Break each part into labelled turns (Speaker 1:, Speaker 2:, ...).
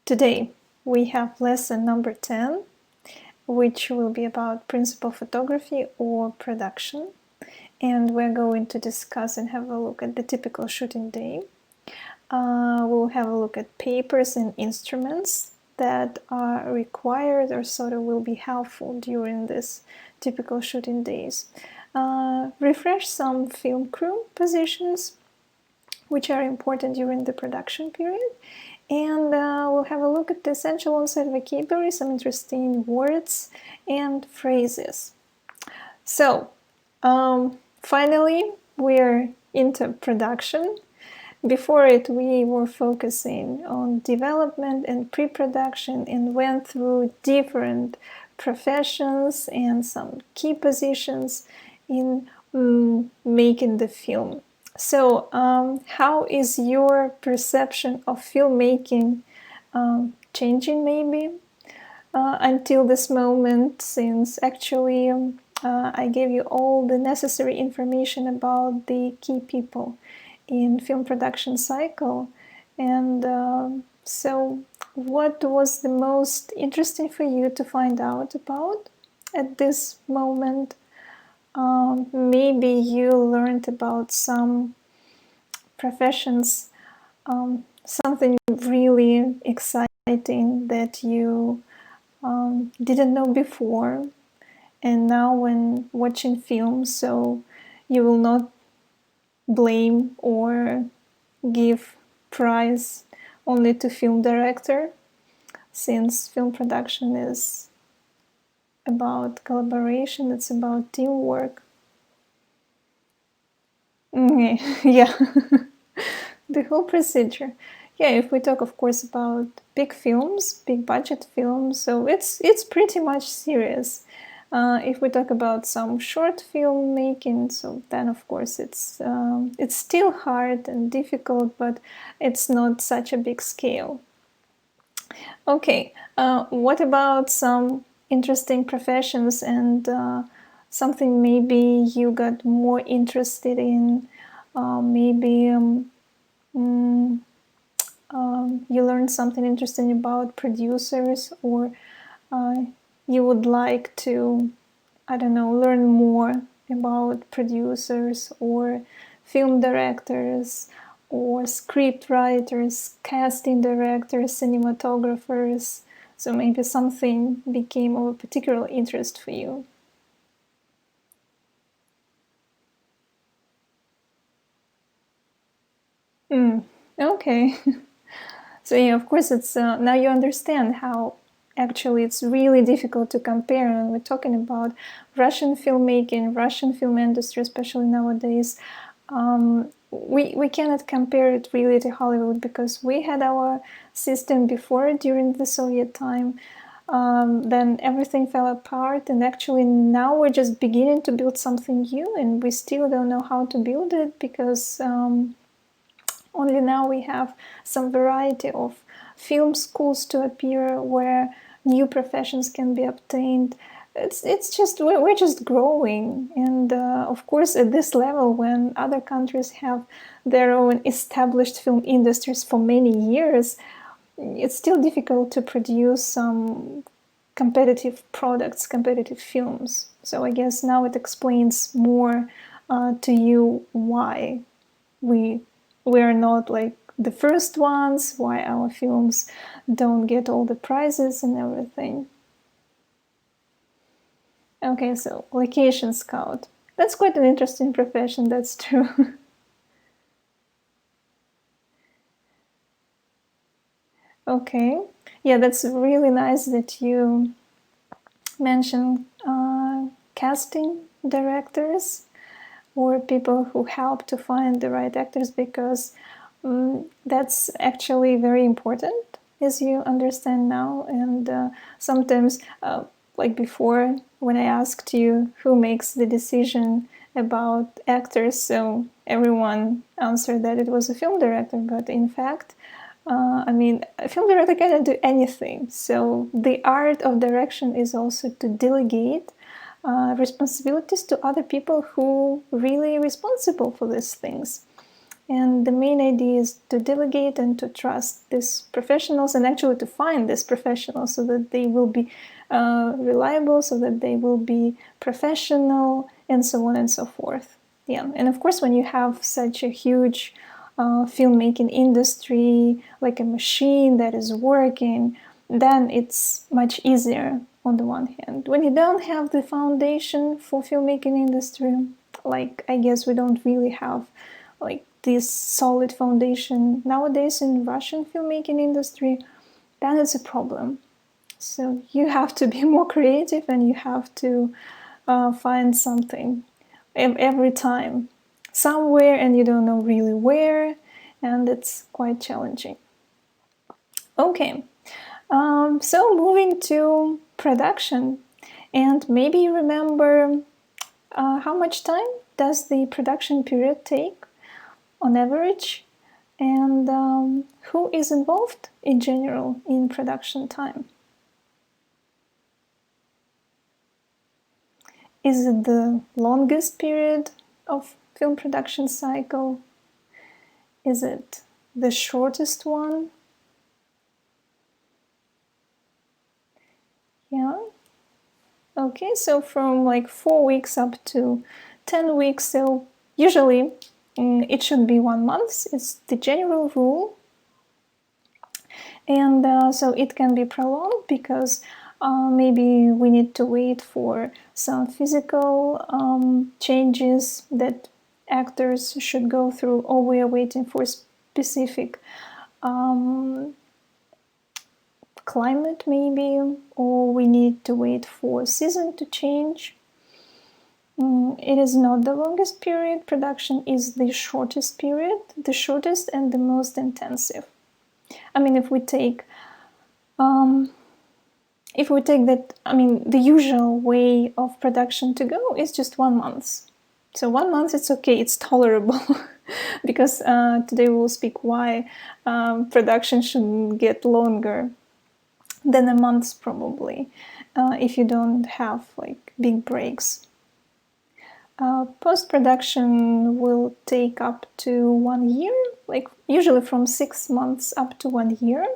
Speaker 1: Today we have lesson number 10, which will be about principal photography or production. And we're going to discuss and have a look at the typical shooting day. We'll have a look at papers and instruments that are required or sort of will be helpful during this typical shooting days. Refresh some film crew positions which are important during the production period. And we'll have a look at the essential on-set vocabulary, some interesting words and phrases. So, finally, we're into production. Before it, we were focusing on development and pre-production and went through different professions and some key positions in making the film. So, how is your perception of filmmaking changing maybe until this moment, since actually I gave you all the necessary information about the key people in film production cycle. And so what was the most interesting for you to find out about at this moment? Maybe you learned about some professions, something really exciting that you didn't know before, and now when watching films, so you will not blame or give prize only to film director, since film production is about collaboration, it's about teamwork. Yeah, the whole procedure. Yeah, if we talk, of course, about big films, big budget films, so it's pretty much serious. If we talk about some short film making, so then of course it's still hard and difficult, but it's not such a big scale. Okay, what about some interesting professions and something maybe you got more interested in? Maybe you learned something interesting about producers, or you would like to, I don't know, learn more about producers or film directors or script writers, casting directors, cinematographers. So maybe something became of a particular interest for you. Okay. So yeah, of course, it's now you understand how actually it's really difficult to compare. And we're talking about Russian filmmaking, Russian film industry, especially nowadays. We cannot compare it really to Hollywood, because we had our system before during the Soviet time. Then everything fell apart, and actually now we're just beginning to build something new, and we still don't know how to build it, because only now we have some variety of film schools to appear where new professions can be obtained. It's just, we're just growing. And of course, at this level, when other countries have their own established film industries for many years, it's still difficult to produce some competitive products, competitive films. So I guess now it explains more to you why we're not like the first ones, why our films don't get all the prizes and everything. Okay, so location scout. That's quite an interesting profession, that's true. Okay, yeah, that's really nice that you mentioned casting directors or people who help to find the right actors, because that's actually very important, as you understand now. And sometimes, like before, when I asked you who makes the decision about actors, so everyone answered that it was a film director, but in fact, I mean, a film director cannot do anything. So the art of direction is also to delegate responsibilities to other people who really responsible for these things. And the main idea is to delegate and to trust these professionals, and actually to find these professionals so that they will be reliable, so that they will be professional, and so on and so forth. Yeah, and of course, when you have such a huge filmmaking industry, like a machine that is working, then it's much easier on the one hand. When you don't have the foundation for filmmaking industry, like I guess we don't really have like this solid foundation nowadays in Russian filmmaking industry, then it's a problem. So you have to be more creative, and you have to find something every time somewhere, and you don't know really where, and it's quite challenging. Okay, so moving to production, and maybe you remember how much time does the production period take on average, and who is involved in general in production time? Is it the longest period of film production cycle? Is it the shortest one? Yeah. Okay, so from like 4 weeks up to 10 weeks, so usually it should be 1 month. It's the general rule. And so it can be prolonged because maybe we need to wait for some physical changes that actors should go through, or we are waiting for specific climate maybe, or we need to wait for season to change. It is not the longest period. Production is the shortest period, the shortest and the most intensive. I mean, if we take that, I mean, the usual way of production to go is just 1 month. So 1 month, it's okay, it's tolerable. Because today we'll speak why production shouldn't get longer than a month probably, if you don't have like big breaks. Post-production will take up to 1 year, like usually from 6 months up to 1 year.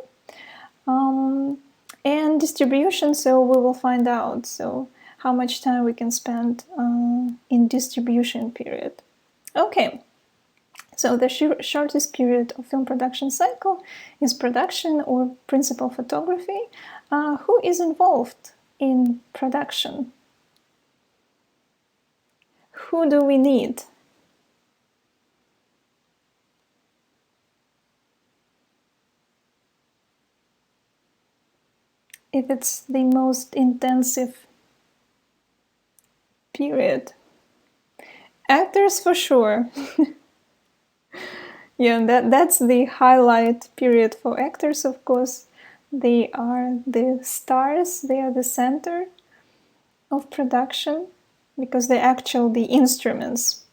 Speaker 1: And distribution, so we will find out so how much time we can spend in distribution period. Okay, so the shortest period of film production cycle is production or principal photography. Who is involved in production? Who do we need? If it's the most intensive period. Actors for sure. Yeah, that's the highlight period for actors, of course. They are the stars, they are the center of production because they're actually the instruments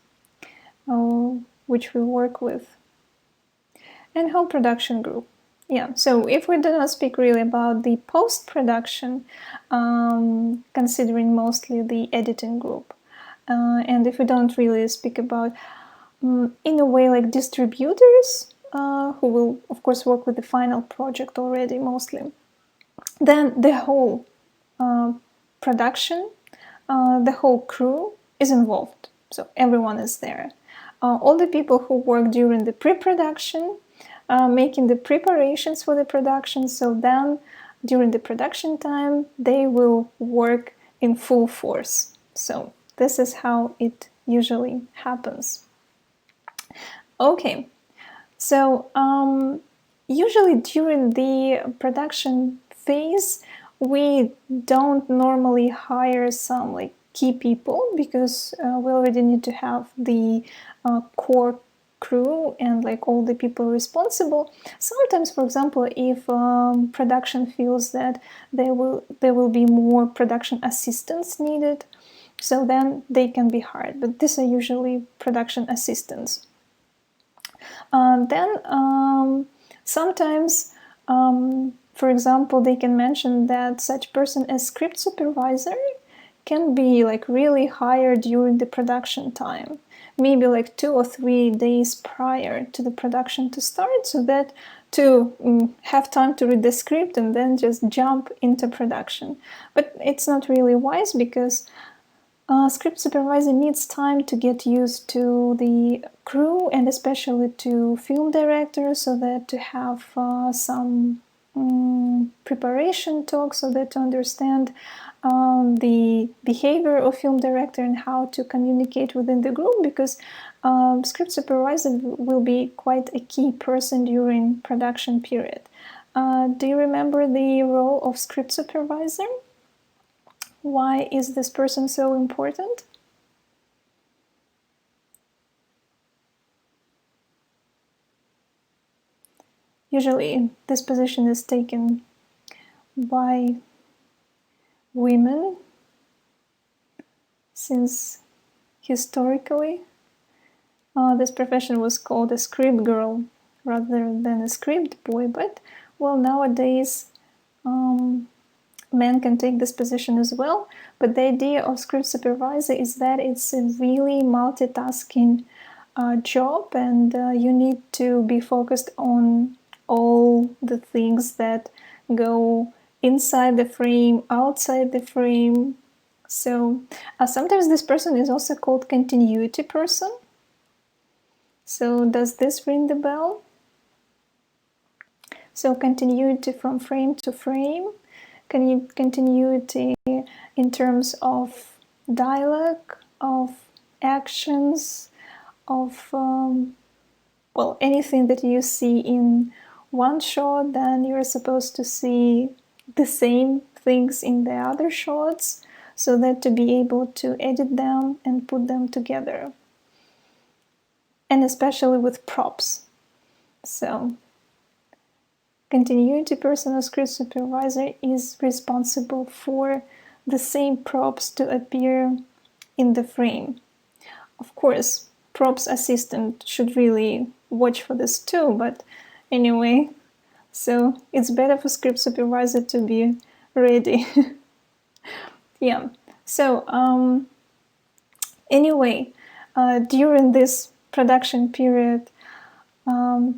Speaker 1: which we work with. And whole production group. Yeah, so if we do not speak really about the post-production, considering mostly the editing group, and if we don't really speak about, in a way, like distributors, who will, of course, work with the final project already mostly, then the whole production, the whole crew is involved. So everyone is there. All the people who work during the pre-production, making the preparations for the production, so then during the production time they will work in full force. So this is how it usually happens. Okay, so usually during the production phase we don't normally hire some like key people because we already need to have the core crew and like all the people responsible. Sometimes, for example, if production feels that there will be more production assistants needed, so then they can be hired, but these are usually production assistants. Then sometimes, for example, they can mention that such person as script supervisor can be like really hired during the production time, maybe like 2 or 3 days prior to the production to start, so that to have time to read the script and then just jump into production. But it's not really wise, because script supervisor needs time to get used to the crew and especially to film director, so that to have some preparation talk, so that to understand the behavior of film director and how to communicate within the group, because script supervisor will be quite a key person during production period. Do you remember the role of script supervisor? Why is this person so important? Usually this position is taken by women, since historically this profession was called a script girl rather than a script boy. But well, nowadays men can take this position as well. But the idea of script supervisor is that it's a really multitasking job, and you need to be focused on all the things that go inside the frame, outside the frame. So sometimes this person is also called continuity person. So does this ring the bell? So continuity from frame to frame, continuity in terms of dialogue, of actions, of well, anything that you see in one shot, then you're supposed to see the same things in the other shots, so that to be able to edit them and put them together. And especially with props. So continuity person or script supervisor is responsible for the same props to appear in the frame. Of course, props assistant should really watch for this too, but anyway, so it's better for script supervisor to be ready. Yeah, so anyway, during this production period,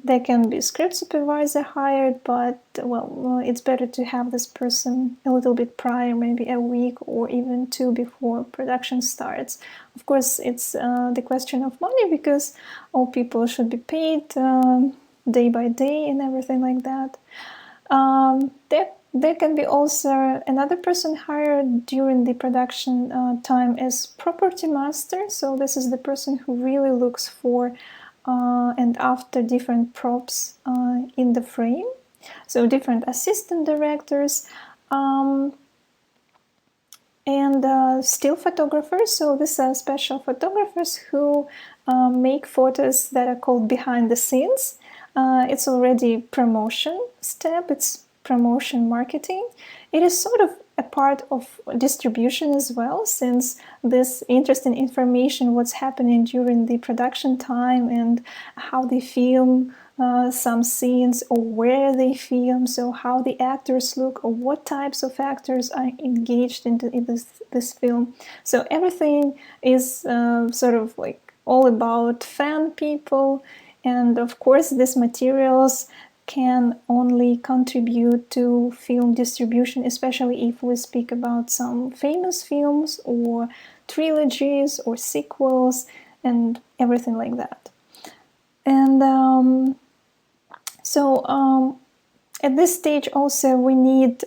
Speaker 1: there can be script supervisor hired, but well, it's better to have this person a little bit prior, maybe a week or even 2 before production starts. Of course, it's the question of money, because all people should be paid day by day and everything like that. There can be also another person hired during the production time as property master. So this is the person who really looks for and after different props in the frame. So different assistant directors and still photographers. So these are special photographers who make photos that are called behind the scenes. It's already promotion step, it's promotion marketing. It is sort of a part of distribution as well, since this interesting information, what's happening during the production time and how they film some scenes or where they film, so how the actors look or what types of actors are engaged in this film. So everything is sort of like all about fan people, and of course these materials can only contribute to film distribution, especially if we speak about some famous films or trilogies or sequels and everything like that. And at this stage also we need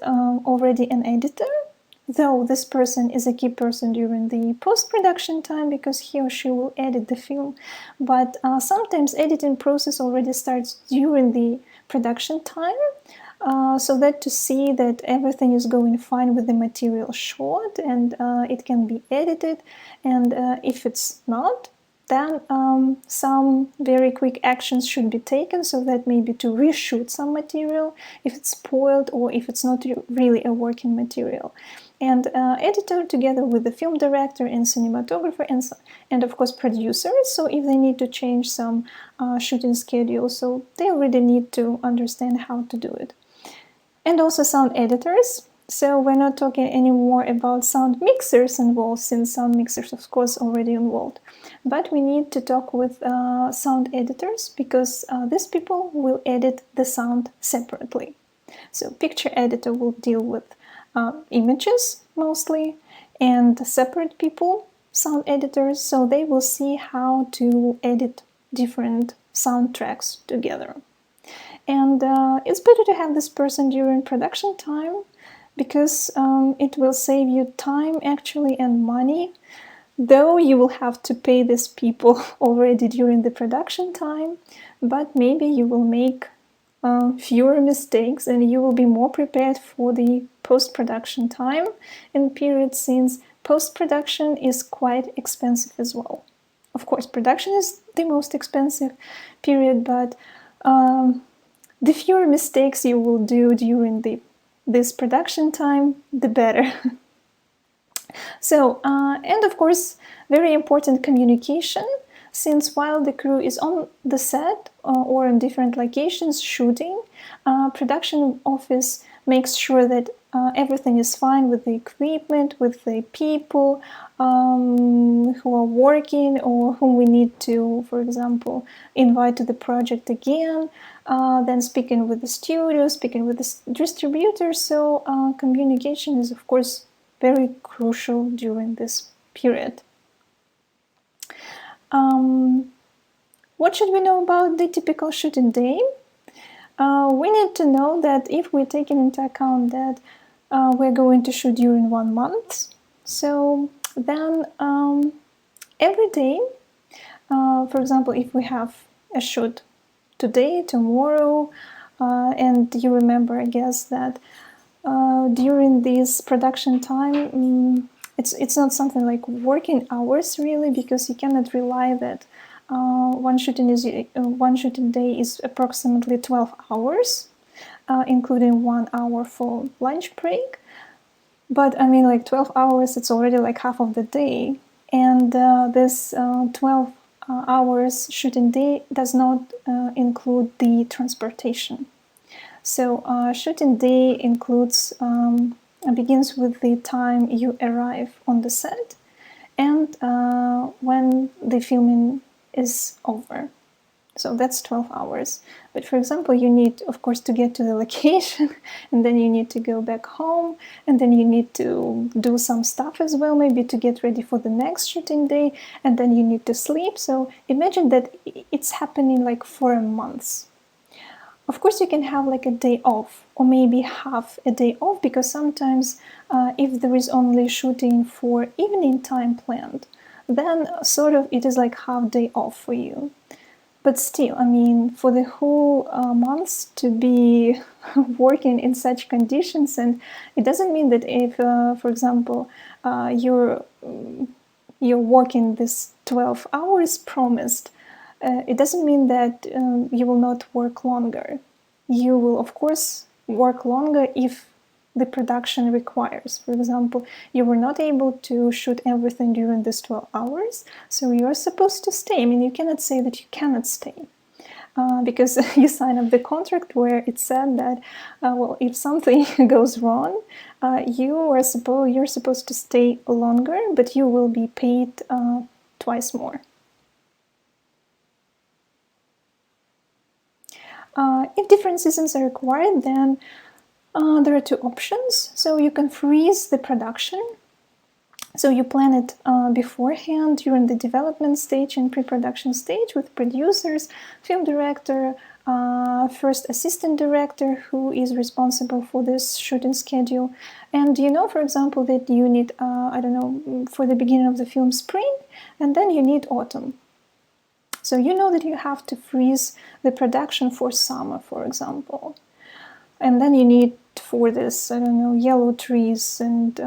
Speaker 1: already an editor, though this person is a key person during the post-production time, because he or she will edit the film. But sometimes editing process already starts during the production time, so that to see that everything is going fine with the material shot and it can be edited. And if it's not, then some very quick actions should be taken, so that maybe to reshoot some material if it's spoiled or if it's not really a working material. And editor, together with the film director and cinematographer and of course producers, so if they need to change some shooting schedule, so they already need to understand how to do it. And also sound editors. So we're not talking anymore about sound mixers involved, since sound mixers, of course, already involved. But we need to talk with sound editors, because these people will edit the sound separately. So picture editor will deal with images mostly, and separate people, sound editors, so they will see how to edit different soundtracks together. And it's better to have this person during production time, because it will save you time actually and money, though you will have to pay these people already during the production time, but maybe you will make fewer mistakes and you will be more prepared for the post-production time and period, since post-production is quite expensive as well. Of course, production is the most expensive period, but the fewer mistakes you will do during this production time, the better. So, and of course, very important communication, since while the crew is on the set or in different locations shooting, production office makes sure that everything is fine with the equipment, with the people who are working or whom we need to, for example, invite to the project again, then speaking with the studio, speaking with the distributors. So communication is, of course, very crucial during this period. What should we know about the typical shooting day? We need to know that if we're taking into account that we're going to shoot during 1 month, so then every day, for example, if we have a shoot today, tomorrow, and you remember, I guess, that during this production time, it's not something like working hours really, because you cannot rely that one shooting day is approximately 12 hours, including 1 hour for lunch break. But I mean, like 12 hours, it's already like half of the day, and this 12 hours shooting day does not include the transportation. So shooting day includes begins with the time you arrive on the set and when the filming is over. So that's 12 hours. But for example, you need, of course, to get to the location, and then you need to go back home, and then you need to do some stuff as well, maybe to get ready for the next shooting day, and then you need to sleep. So imagine that it's happening like for a month. Of course, you can have like a day off, or maybe half a day off, because sometimes if there is only shooting for evening time planned, then sort of it is like half day off for you. But still, I mean, for the whole months to be working in such conditions, and it doesn't mean that if, for example, you're working this 12 hours promised, it doesn't mean that you will not work longer. You will, of course, work longer if the production requires. For example, you were not able to shoot everything during these 12 hours, so you are supposed to stay. I mean, you cannot say that you cannot stay, because you sign up the contract where it said that, well, if something goes wrong, you're supposed to stay longer, but you will be paid twice more. If different seasons are required, then there are two options. So you can freeze the production. So you plan it beforehand during the development stage and pre-production stage with producers, film director, first assistant director who is responsible for this shooting schedule. And you know, for example, that you need, I don't know, for the beginning of the film, spring, and then you need autumn. So you know that you have to freeze the production for summer, for example. And then you need for this, I don't know, yellow trees and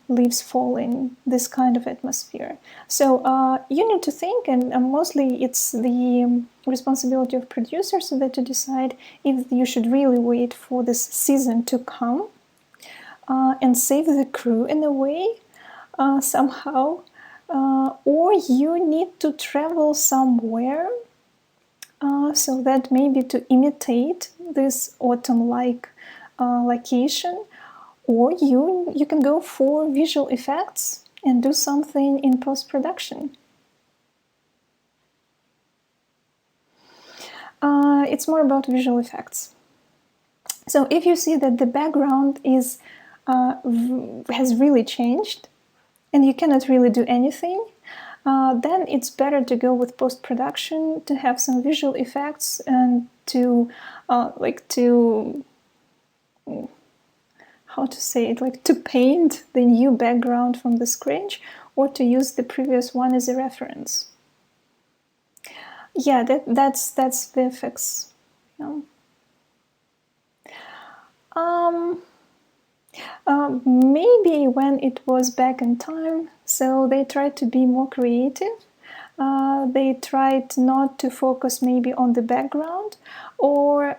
Speaker 1: leaves falling, this kind of atmosphere. So you need to think, and mostly it's the responsibility of producers so that to decide if you should really wait for this season to come and save the crew in a way somehow, or you need to travel somewhere so that maybe to imitate this autumn-like location, Or you can go for visual effects and do something in post-production. It's more about visual effects. So if you see that the background has really changed and you cannot really do anything, then it's better to go with post-production, to have some visual effects and to how to say it, like to paint the new background from the scratch, or to use the previous one as a reference. Yeah, that's VFX. Yeah. Maybe when it was back in time, so they tried to be more creative. They tried not to focus maybe on the background, or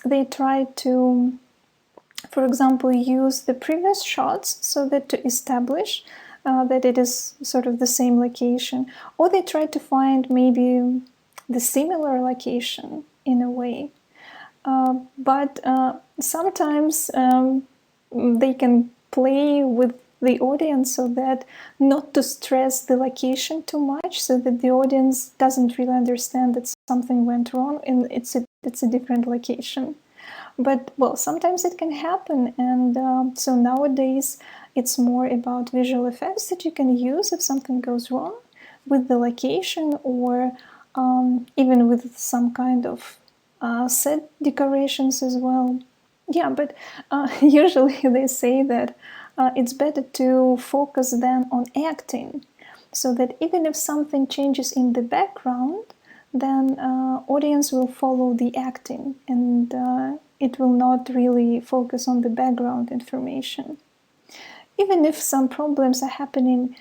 Speaker 1: they tried to, for example, use the previous shots so that to establish that it is sort of the same location, or they tried to find maybe the similar location in a way. But sometimes they can play with the audience so that not to stress the location too much, so that the audience doesn't really understand that something went wrong and it's a different location. But well, sometimes it can happen, and so nowadays it's more about visual effects that you can use if something goes wrong with the location, or even with some kind of set decorations as well. Yeah, but usually they say that it's better to focus then on acting, so that even if something changes in the background, then audience will follow the acting, and it will not really focus on the background information. Even if some problems are happening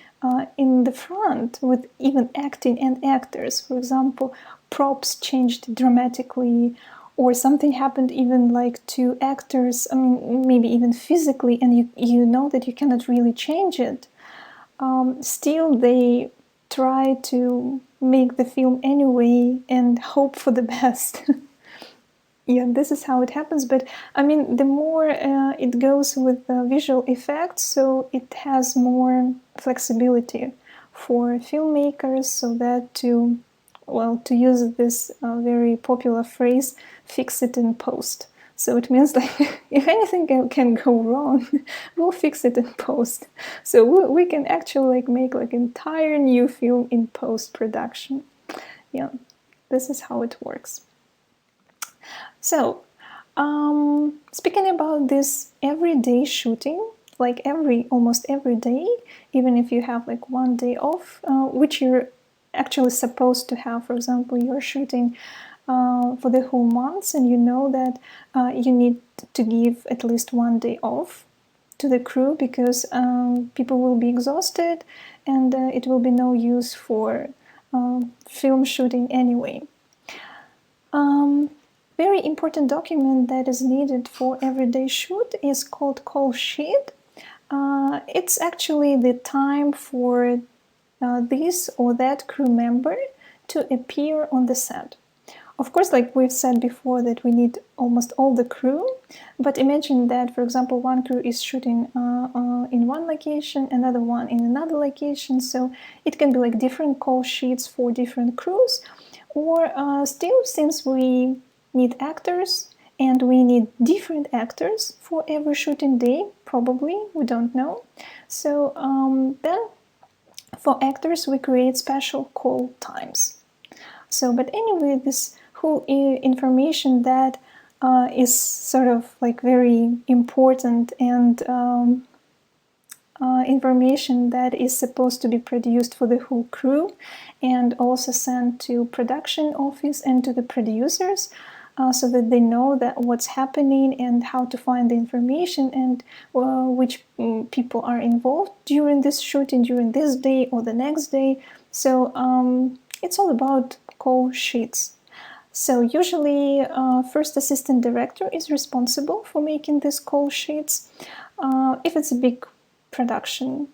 Speaker 1: in the front with even acting and actors, for example, props changed dramatically, or something happened even like to actors, I mean, maybe even physically, and you know that you cannot really change it, still they try to make the film anyway and hope for the best. Yeah, this is how it happens. But I mean, the more it goes with visual effects, so it has more flexibility for filmmakers, so that to use this very popular phrase, fix it in post. So it means like if anything can go wrong, we'll fix it in post. So we can actually like make like entire new film in post production. Yeah, this is how it works. So, speaking about this everyday shooting, like almost every day, even if you have like one day off, which you're actually supposed to have. For example, you're shooting for the whole month, and you know that you need to give at least one day off to the crew, because people will be exhausted, and it will be no use for film shooting anyway. Very important document that is needed for everyday shoot is called call sheet. It's actually the time for this or that crew member to appear on the set. Of course, like we've said before, that we need almost all the crew, but imagine that, for example, one crew is shooting in one location, another one in another location, so it can be like different call sheets for different crews. Or still, since we need actors and we need different actors for every shooting day, probably, we don't know. So then for actors we create special call times. So, but anyway, this whole information that is sort of like very important, and information that is supposed to be produced for the whole crew and also sent to production office and to the producers, so that they know that what's happening and how to find the information, and which people are involved during this shooting, during this day or the next day. So it's all about call sheets. So usually first assistant director is responsible for making these call sheets. If it's a big production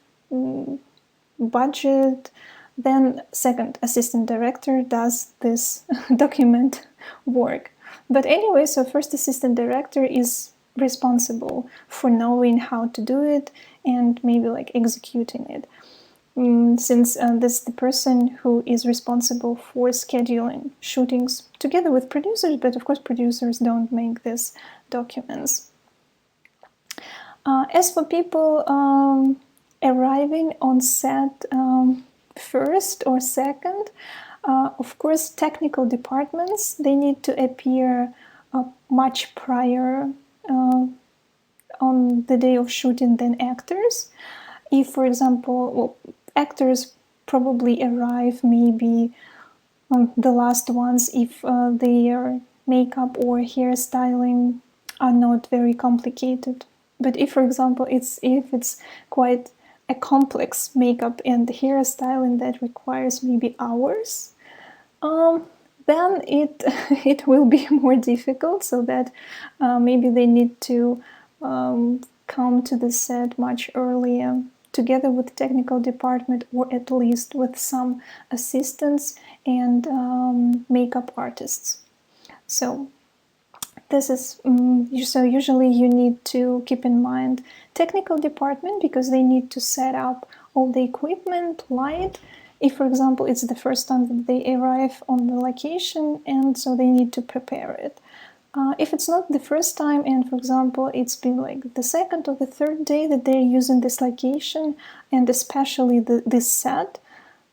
Speaker 1: budget, then second assistant director does this document work. But anyway, so first assistant director is responsible for knowing how to do it and maybe like executing it. Since this is the person who is responsible for scheduling shootings together with producers, but of course producers don't make these documents. As for people arriving on set first or second, of course technical departments, they need to appear much prior on the day of shooting than actors. If, for example, actors probably arrive maybe the last ones if their makeup or hairstyling are not very complicated. But if, for example, if it's quite a complex makeup and hairstyling that requires maybe hours, then it will be more difficult, so that maybe they need to come to the set much earlier together with the technical department, or at least with some assistants and makeup artists. So this is so usually you need to keep in mind technical department, because they need to set up all the equipment, light. If, for example, it's the first time that they arrive on the location, and so they need to prepare it. If it's not the first time, and for example it's been like the second or the third day that they're using this location, and especially this set,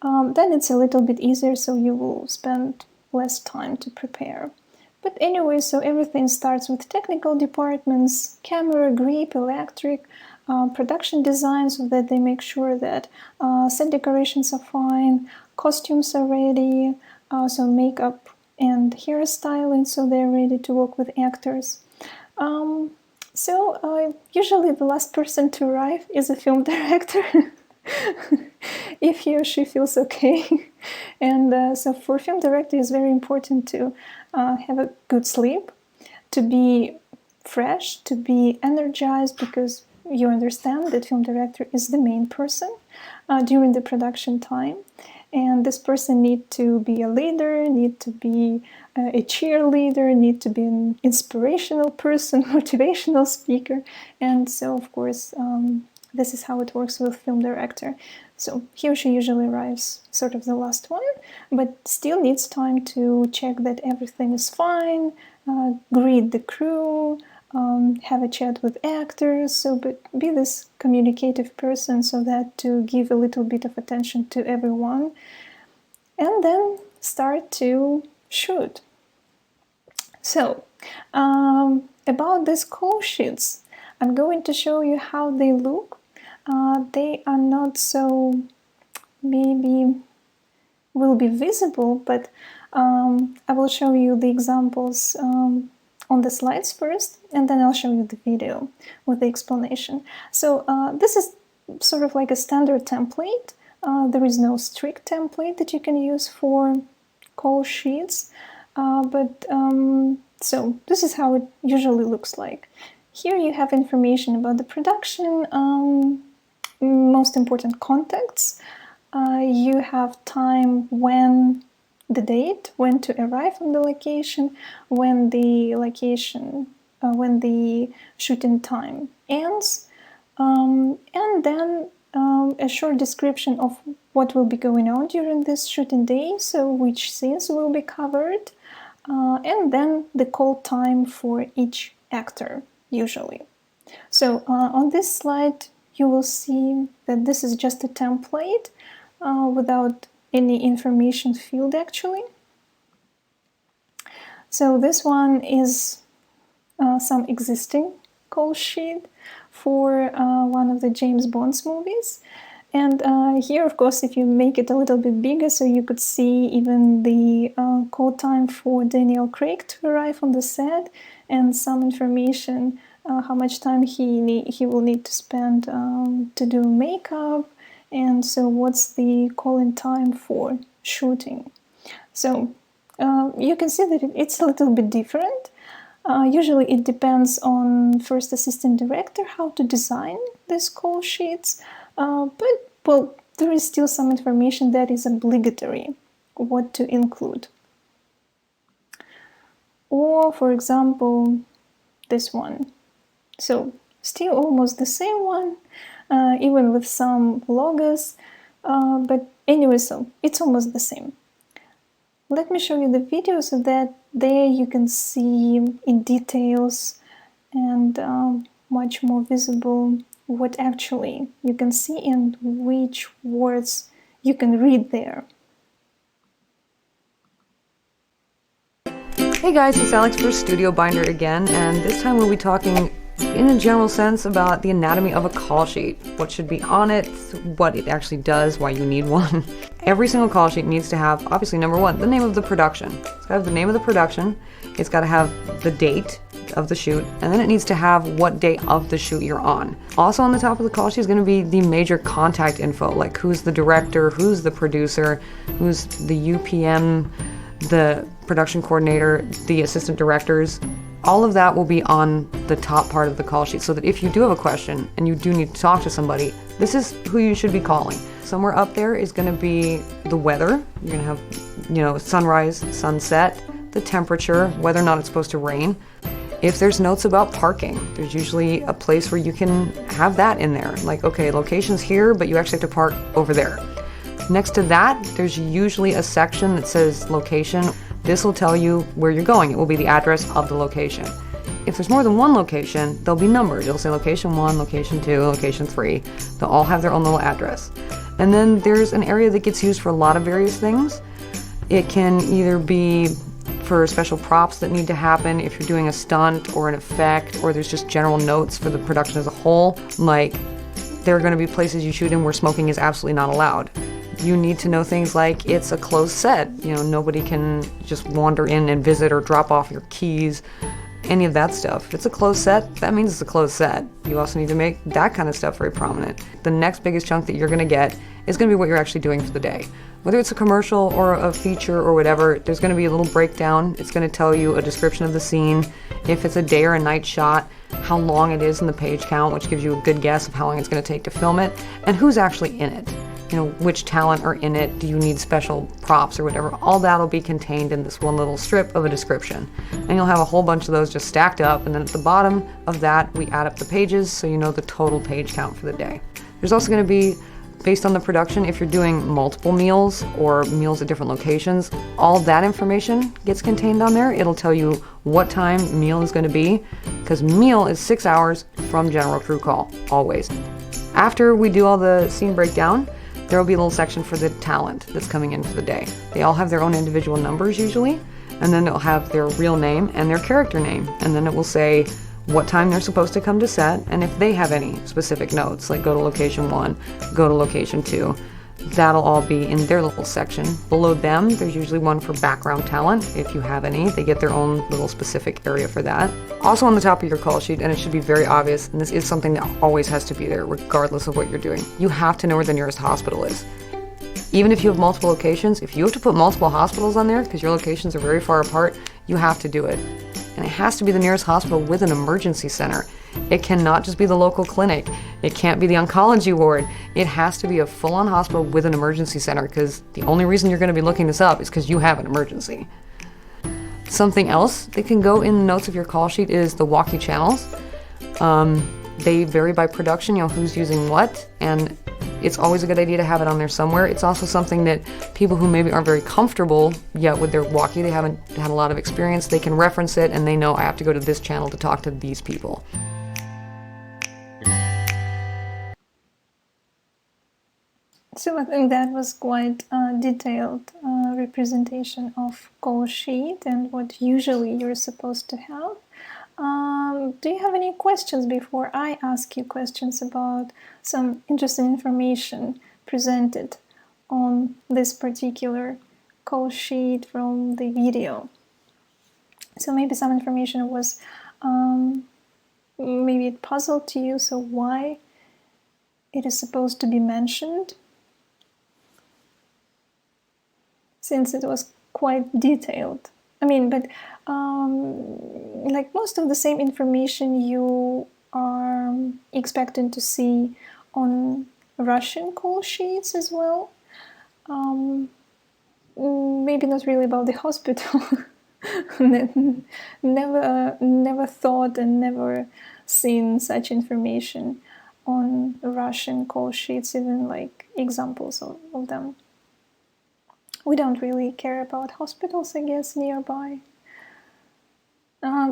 Speaker 1: then it's a little bit easier, so you will spend less time to prepare. But anyway, so everything starts with technical departments, camera, grip, electric, production design, so that they make sure that set decorations are fine, costumes are ready, so makeup and hairstyling, so they're ready to work with actors. Usually the last person to arrive is a film director, if he or she feels okay. And so for a film director, it's very important to have a good sleep, to be fresh, to be energized, because you understand that film director is the main person during the production time. And this person need to be a leader, need to be a cheerleader, need to be an inspirational person, motivational speaker. And so, of course, this is how it works with film director. So he or she usually arrives sort of the last one, but still needs time to check that everything is fine, greet the crew, have a chat with actors, so but be this communicative person, so that to give a little bit of attention to everyone, and then start to shoot. So about these call sheets, I'm going to show you how they look. They are not so maybe will be visible, but I will show you the examples on the slides first, and then I'll show you the video with the explanation. So this is sort of like a standard template. There is no strict template that you can use for call sheets, so this is how it usually looks like. Here you have information about the production, most important contacts. You have time, when the date, when to arrive on the location, when the location, when the shooting time ends, and then a short description of what will be going on during this shooting day, so which scenes will be covered, and then the call time for each actor, usually. So on this slide, you will see that this is just a template without any information field, actually. So this one is some existing call sheet for one of the James Bond's movies. And here, of course, if you make it a little bit bigger, so you could see even the call time for Daniel Craig to arrive on the set, and some information, how much time he will need to spend to do makeup, and so what's the call-in time for shooting. So you can see that it's a little bit different. Usually it depends on first assistant director how to design these call sheets, but well, there is still some information that is obligatory, what to include. Or, for example, this one. So still almost the same one, even with some logos, but anyway, so it's almost the same. Let me show you the video so that there you can see in details and much more visible what actually you can see and which words you can read there.
Speaker 2: Hey guys, it's Alex for Studio Binder again, and this time we'll be talking in a general sense about the anatomy of a call sheet, what should be on it, what it actually does, why you need one. Every single call sheet needs to have, obviously, number one, the name of the production. It's got to have the name of the production, it's got to have the date of the shoot, and then it needs to have what day of the shoot you're on. Also on the top of the call sheet is going to be the major contact info, like who's the director, who's the producer, who's the UPM, the production coordinator, the assistant directors. All of that will be on the top part of the call sheet, so that if you do have a question and you do need to talk to somebody, this is who you should be calling. Somewhere up there is going to be the weather. You're going to have, sunrise, sunset, the temperature, whether or not it's supposed to rain. If there's notes about parking, there's usually a place where you can have that in there. Like, okay, location's here, but you actually have to park over there. Next to that, there's usually a section that says location. This will tell you where you're going. It will be the address of the location. If there's more than one location, they'll be numbered. It'll say location 1, location 2, location 3. They'll all have their own little address. And then there's an area that gets used for a lot of various things. It can either be for special props that need to happen if you're doing a stunt or an effect, or there's just general notes for the production as a whole. Like, there are going to be places you shoot in where smoking is absolutely not allowed. You need to know things like it's a closed set. Nobody can just wander in and visit or drop off your keys, any of that stuff. If it's a closed set, that means it's a closed set. You also need to make that kind of stuff very prominent. The next biggest chunk that you're going to get is going to be what you're actually doing for the day. Whether it's a commercial or a feature or whatever, there's going to be a little breakdown. It's going to tell you a description of the scene, if it's a day or a night shot, how long it is in the page count, which gives you a good guess of how long it's going to take to film it, and who's actually in it. Which talent are in it, do you need special props or whatever. All that'll be contained in this one little strip of a description. And you'll have a whole bunch of those just stacked up, and then at the bottom of that, we add up the pages so you know the total page count for the day. There's also going to be, based on the production, if you're doing multiple meals or meals at different locations, all that information gets contained on there. It'll tell you what time meal is going to be, because meal is 6 hours from general crew call, always. After we do all the scene breakdown, there will be a little section for the talent that's coming in for the day. They all have their own individual numbers usually, and then they'll have their real name and their character name, and then it will say what time they're supposed to come to set, and if they have any specific notes, like go to location 1, go to location 2, that'll all be in their little section. Below them, there's usually one for background talent. If you have any, they get their own little specific area for that. Also on the top of your call sheet, and it should be very obvious, and this is something that always has to be there regardless of what you're doing, you have to know where the nearest hospital is. Even if you have multiple locations, if you have to put multiple hospitals on there because your locations are very far apart, you have to do it. And it has to be the nearest hospital with an emergency center. It cannot just be the local clinic. It can't be the oncology ward. It has to be a full-on hospital with an emergency center, because the only reason you're going to be looking this up is because you have an emergency. Something else that can go in the notes of your call sheet is the walkie channels. They vary by production, who's using what, and it's always a good idea to have it on there somewhere. It's also something that people who maybe aren't very comfortable yet with their walkie, they haven't had a lot of experience, they can reference it and they know I have to go to this channel to talk to these people.
Speaker 1: So I think that was quite a detailed representation of call sheet and what usually you're supposed to have. Do you have any questions before I ask you questions about some interesting information presented on this particular call sheet from the video? So maybe some information was maybe it puzzled to you, so why it is supposed to be mentioned, since it was quite detailed. But like most of the same information you are expecting to see on Russian call sheets as well. Maybe not really about the hospital, never thought and never seen such information on Russian call sheets, even like examples of them. We don't really care about hospitals, I guess, nearby,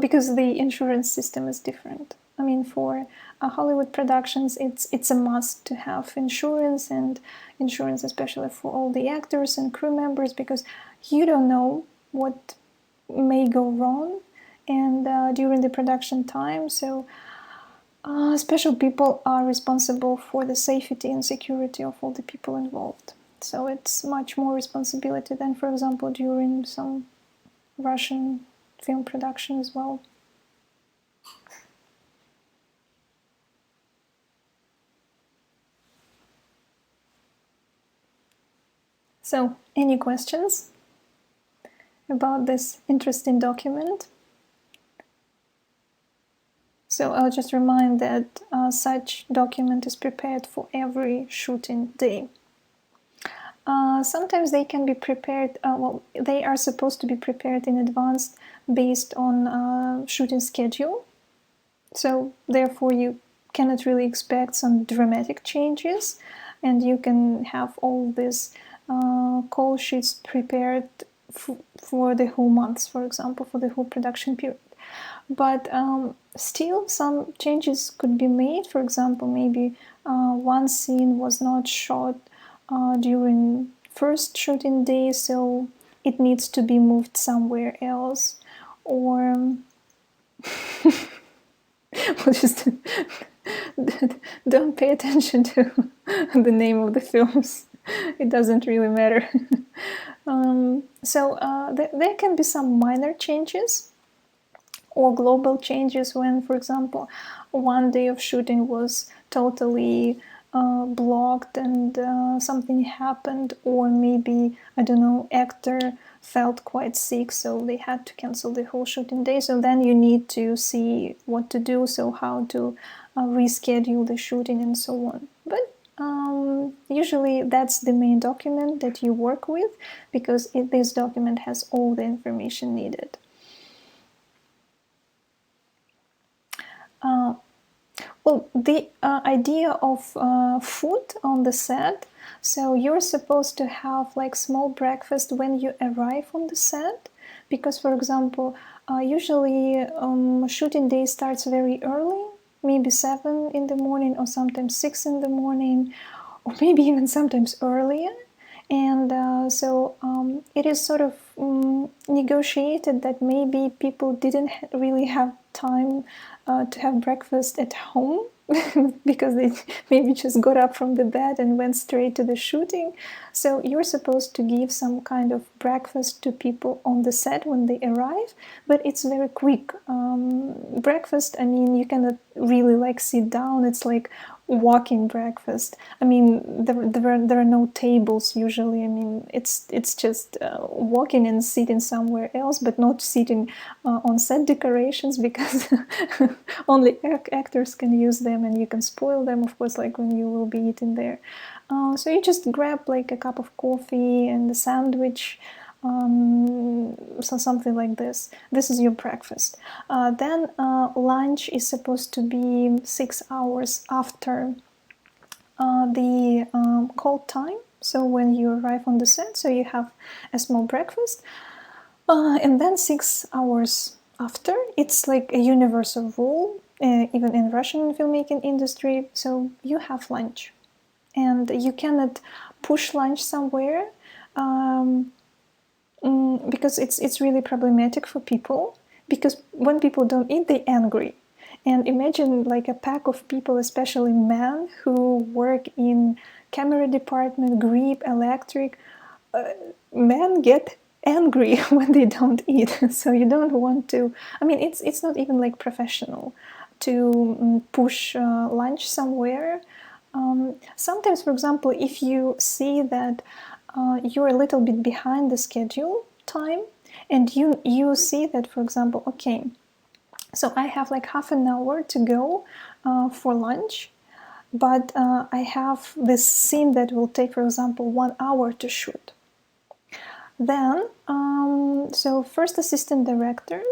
Speaker 1: because the insurance system is different. I mean, for Hollywood productions, it's a must to have insurance, and insurance especially for all the actors and crew members, because you don't know what may go wrong and during the production time. So special people are responsible for the safety and security of all the people involved. So it's much more responsibility than, for example, during some Russian film production as well. So, any questions about this interesting document? So I'll just remind that such document is prepared for every shooting day. Sometimes they can be prepared, well, they are supposed to be prepared in advance based on shooting schedule. So therefore you cannot really expect some dramatic changes, and you can have all these call sheets prepared for the whole months, for example, for the whole production period. But still some changes could be made. For example, maybe one scene was not shot during first shooting day, so it needs to be moved somewhere else, or just don't pay attention to the name of the films. It doesn't really matter. So there can be some minor changes or global changes when, for example, one day of shooting was totally blocked and something happened, or maybe, I don't know, actor felt quite sick, so they had to cancel the whole shooting day. So then you need to see what to do, so how to reschedule the shooting and so on. But usually that's the main document that you work with, because this document has all the information needed. Well, the idea of food on the set, so you're supposed to have like small breakfast when you arrive on the set, because, for example, usually shooting day starts very early, maybe 7 in the morning, or sometimes 6 in the morning, or maybe even sometimes earlier. And so it is sort of negotiated that maybe people didn't really have time to have breakfast at home because they maybe just got up from the bed and went straight to the shooting. So you're supposed to give some kind of breakfast to people on the set when they arrive, but it's very quick. Breakfast, I mean, you cannot really like sit down. It's like walking breakfast. I mean, there are no tables usually. I mean, it's just walking and sitting somewhere else, but not sitting on set decorations, because only actors can use them, and you can spoil them, of course, like when you will be eating there. So you just grab like a cup of coffee and a sandwich, so something like this. This is your breakfast. Then lunch is supposed to be 6 hours after the call time. So when you arrive on the set, so you have a small breakfast, and then 6 hours after, it's like a universal rule, even in Russian filmmaking industry. So you have lunch, and you cannot push lunch somewhere. Because it's really problematic for people, because when people don't eat, they're angry. And imagine like a pack of people, especially men, who work in camera department, grip, electric. Men get angry when they don't eat. So you don't want to, I mean, it's not even like professional to push lunch somewhere. Sometimes, for example, if you see that you're a little bit behind the schedule time, and you see that, for example, okay, so I have like half an hour to go for lunch, but I have this scene that will take, for example, 1 hour to shoot. Then, so first assistant director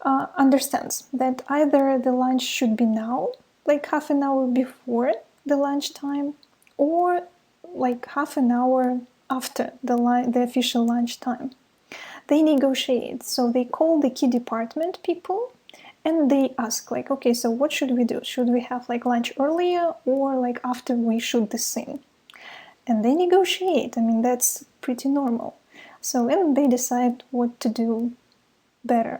Speaker 1: understands that either the lunch should be now, like half an hour before the lunchtime, or like half an hour after the official lunchtime. They negotiate, so they call the key department people and they ask like, okay, so what should we do? Should we have like lunch earlier or like after we shoot the scene? And they negotiate. I mean, that's pretty normal. So, and they decide what to do better.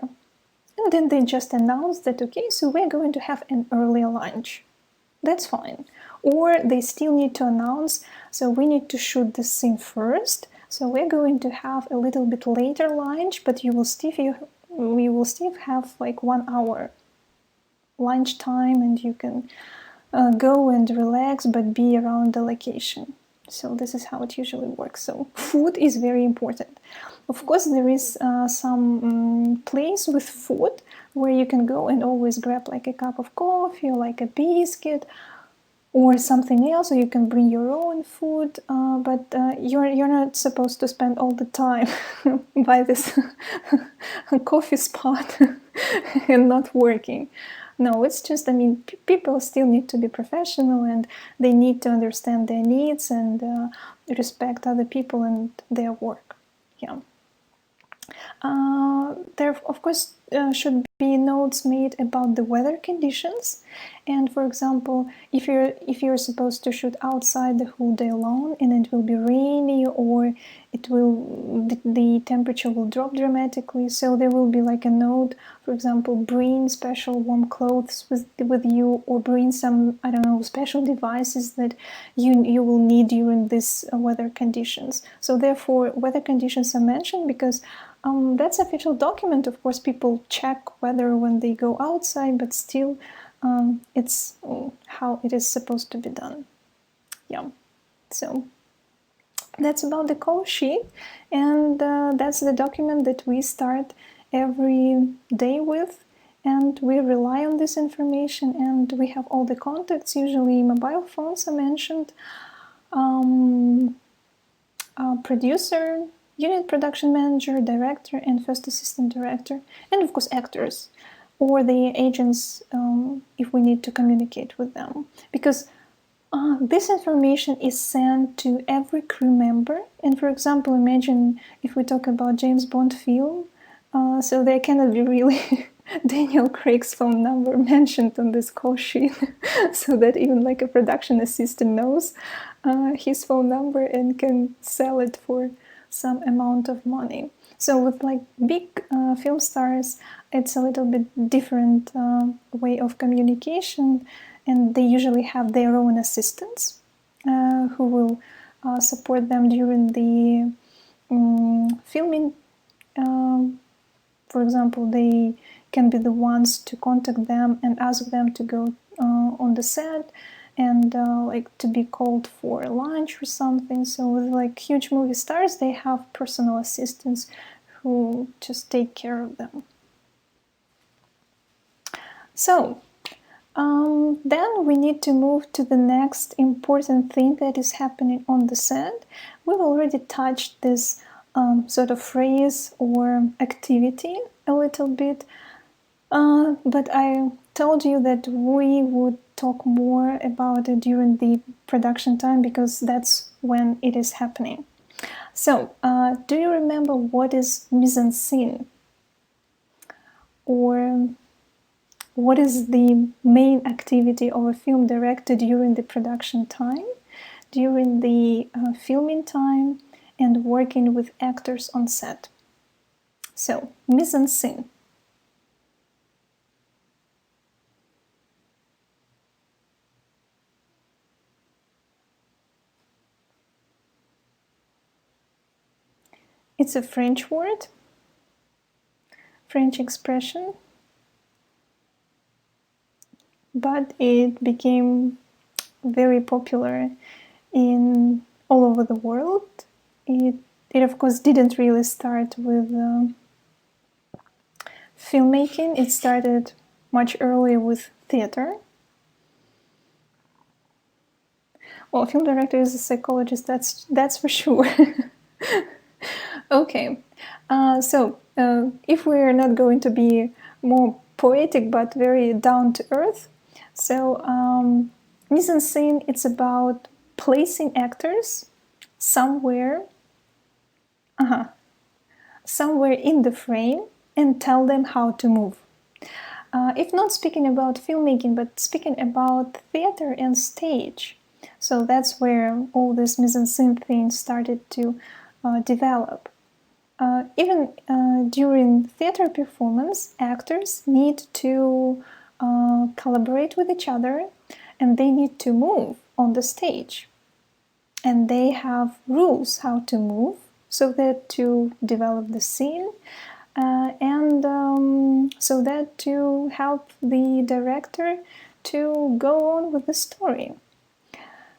Speaker 1: And then they just announce that, okay, so we're going to have an earlier lunch. That's fine. Or they still need to announce, so we need to shoot the scene first, so we're going to have a little bit later lunch, but we will still have like 1 hour lunch time, and you can go and relax but be around the location. So this is how it usually works. So food is very important. Of course, there is some place with food where you can go and always grab like a cup of coffee or like a biscuit or something else, or you can bring your own food, but you're not supposed to spend all the time by this coffee spot and not working. No, it's just, I mean, people still need to be professional, and they need to understand their needs and respect other people and their work. Yeah. There, of course, should be notes made about the weather conditions. And for example, if you're supposed to shoot outside the whole day long and it will be rainy, or the temperature will drop dramatically, so there will be like a note, for example, bring special warm clothes with you, or bring some, I don't know, special devices that you will need during this weather conditions. So therefore, weather conditions are mentioned because that's official document. Of course, people check weather when they go outside, but still, it's how it is supposed to be done. Yeah, so that's about the call sheet, and that's the document that we start every day with, and we rely on this information, and we have all the contacts. Usually mobile phones are mentioned, producer, unit production manager, director, and first assistant director, and of course actors or the agents if we need to communicate with them, because this information is sent to every crew member. And for example, imagine if we talk about James Bond film, so there cannot be really Daniel Craig's phone number mentioned on this call sheet, so that even like a production assistant knows his phone number and can sell it for some amount of money. So with like big film stars, it's a little bit different way of communication, and they usually have their own assistants who will support them during the filming. For example, they can be the ones to contact them and ask them to go on the set and like to be called for lunch or something. So with like huge movie stars, they have personal assistants who just take care of them. So then we need to move to the next important thing that is happening on the set. We've already touched this sort of phrase or activity a little bit, but I told you that we would talk more about it during the production time, because that's when it is happening. So, do you remember what is mise en scène? Or what is the main activity of a film director during the production time, during the filming time, and working with actors on set? So, mise en scène. It's a French word, French expression, but it became very popular in all over the world. It of course didn't really start with filmmaking. It started much earlier with theater. Well, a film director is a psychologist, that's for sure. Okay, if we're not going to be more poetic but very down to earth, so mise en scene, it's about placing actors somewhere, somewhere in the frame and tell them how to move. If not speaking about filmmaking, but speaking about theater and stage, so that's where all this mise en scene thing started to develop. Even during theater performance, actors need to collaborate with each other and they need to move on the stage. And they have rules how to move so that to develop the scene and so that to help the director to go on with the story.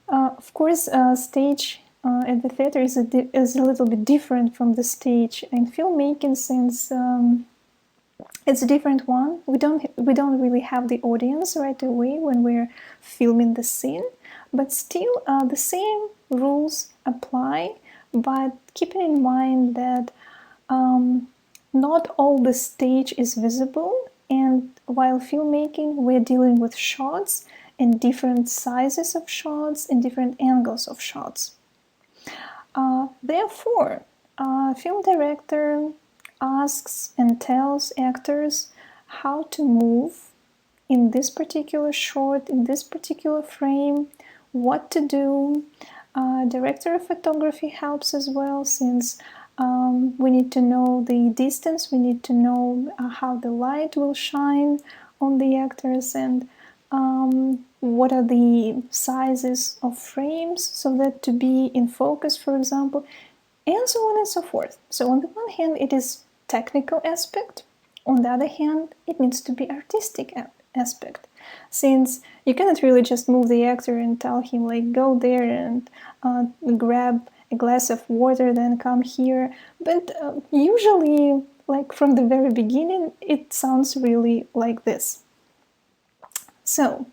Speaker 1: Of course, stage at the theater is a little bit different from the stage in filmmaking, since it's a different one. We don't really have the audience right away when we're filming the scene, but still the same rules apply. But keeping in mind that not all the stage is visible, and while filmmaking, we're dealing with shots and different sizes of shots and different angles of shots. Therefore, a film director asks and tells actors how to move in this particular shot, in this particular frame, what to do. Director of photography helps as well, since we need to know the distance, we need to know how the light will shine on the actors, and what are the sizes of frames so that to be in focus, for example, and so on and so forth. So on the one hand, it is technical aspect. On the other hand, it needs to be artistic aspect, since you cannot really just move the actor and tell him like go there and grab a glass of water, then come here. But usually, like from the very beginning, it sounds really like this. So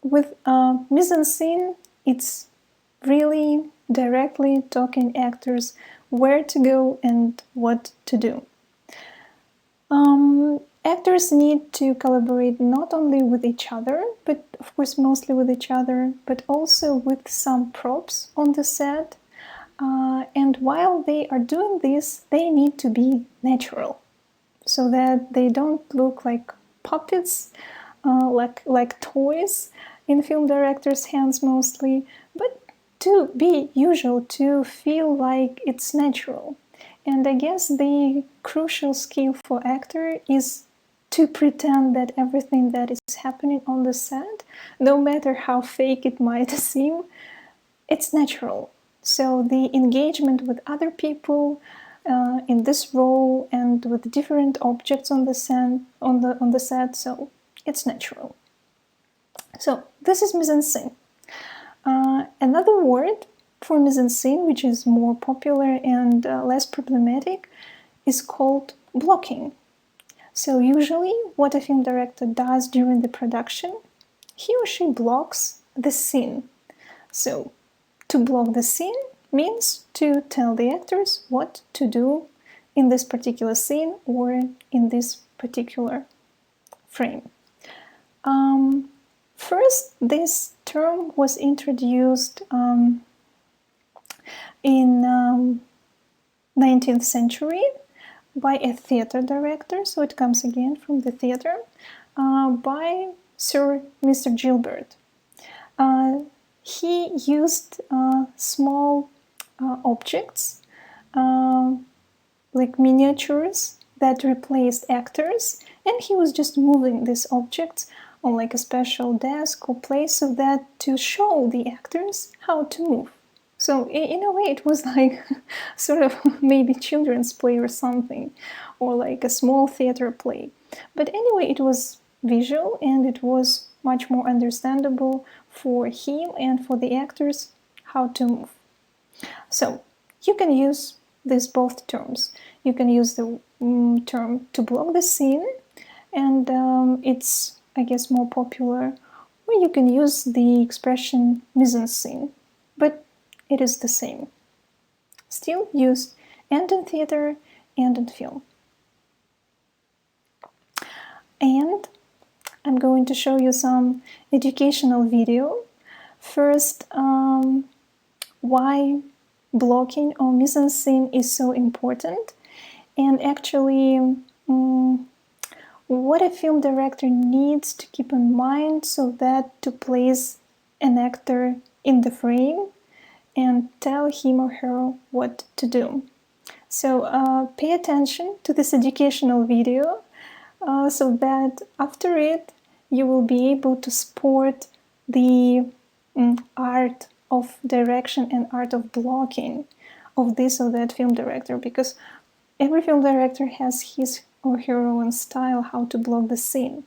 Speaker 1: with mise en scene, it's really directly talking actors where to go and what to do. Actors need to collaborate not only with each other, but of course mostly with each other, but also with some props on the set. And while they are doing this, they need to be natural, so that they don't look like puppets, like toys in film directors' hands mostly, but to be usual, to feel like it's natural. And I guess the crucial skill for actor is to pretend that everything that is happening on the set, no matter how fake it might seem, it's natural. So the engagement with other people in this role and with different objects on the set, so it's natural. So this is mise en scene. Another word for mise en scene, which is more popular and less problematic, is called blocking. So usually what a film director does during the production, he or she blocks the scene. So to block the scene means to tell the actors what to do in this particular scene or in this particular frame. First, this term was introduced in 19th century by a theater director, so it comes again from the theater, by Sir Mr. Gilbert. He used small objects, like miniatures that replaced actors, and he was just moving these objects on like a special desk or place so that to show the actors how to move. So in a way it was like sort of maybe children's play or something, or like a small theater play. But anyway, it was visual and it was much more understandable for him and for the actors how to move. So you can use these both terms. You can use the term to block the scene, and it's, I guess, more popular, or you can use the expression mise en scene, but it is the same. still used and in theater and in film. And I'm going to show you some educational video. First, why blocking or mise-en-scène is so important, and actually what a film director needs to keep in mind so that to place an actor in the frame and tell him or her what to do. So pay attention to this educational video so that after it you will be able to sport the art of direction and art of blocking of this or that film director, because every film director has his or her own style how to block the scene.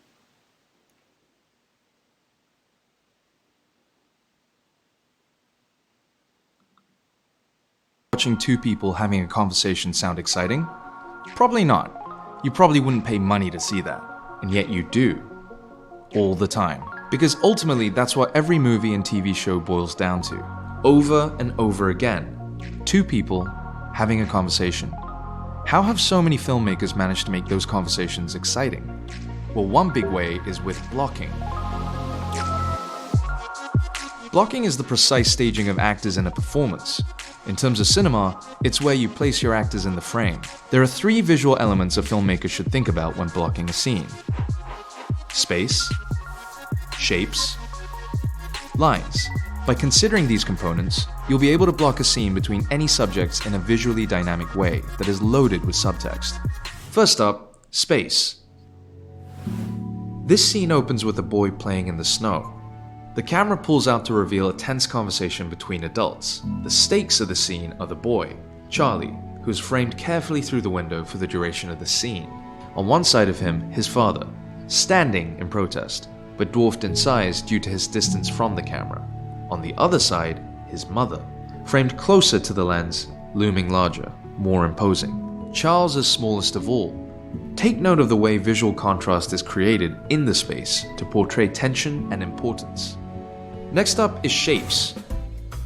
Speaker 3: Watching two people having a conversation sound exciting? Probably not. You probably wouldn't pay money to see that. And yet you do. All the time. Because ultimately that's what every movie and TV show boils down to. Over and over again. Two people having a conversation. How have so many filmmakers managed to make those conversations exciting? Well, one big way is with blocking. Blocking is the precise staging of actors in a performance. In terms of cinema, it's where you place your actors in the frame. There are three visual elements a filmmaker should think about when blocking a scene. Space, shapes, lines. By considering these components, you'll be able to block a scene between any subjects in a visually dynamic way that is loaded with subtext. First up, space. This scene opens with a boy playing in the snow. The camera pulls out to reveal a tense conversation between adults. The stakes of the scene are the boy, Charlie, who is framed carefully through the window for the duration of the scene. On one side of him, his father, standing in protest, but dwarfed in size due to his distance from the camera. On the other side, his mother, framed closer to the lens, looming larger, more imposing. Charles is smallest of all. Take note of the way visual contrast is created in the space to portray tension and importance. Next up is shapes.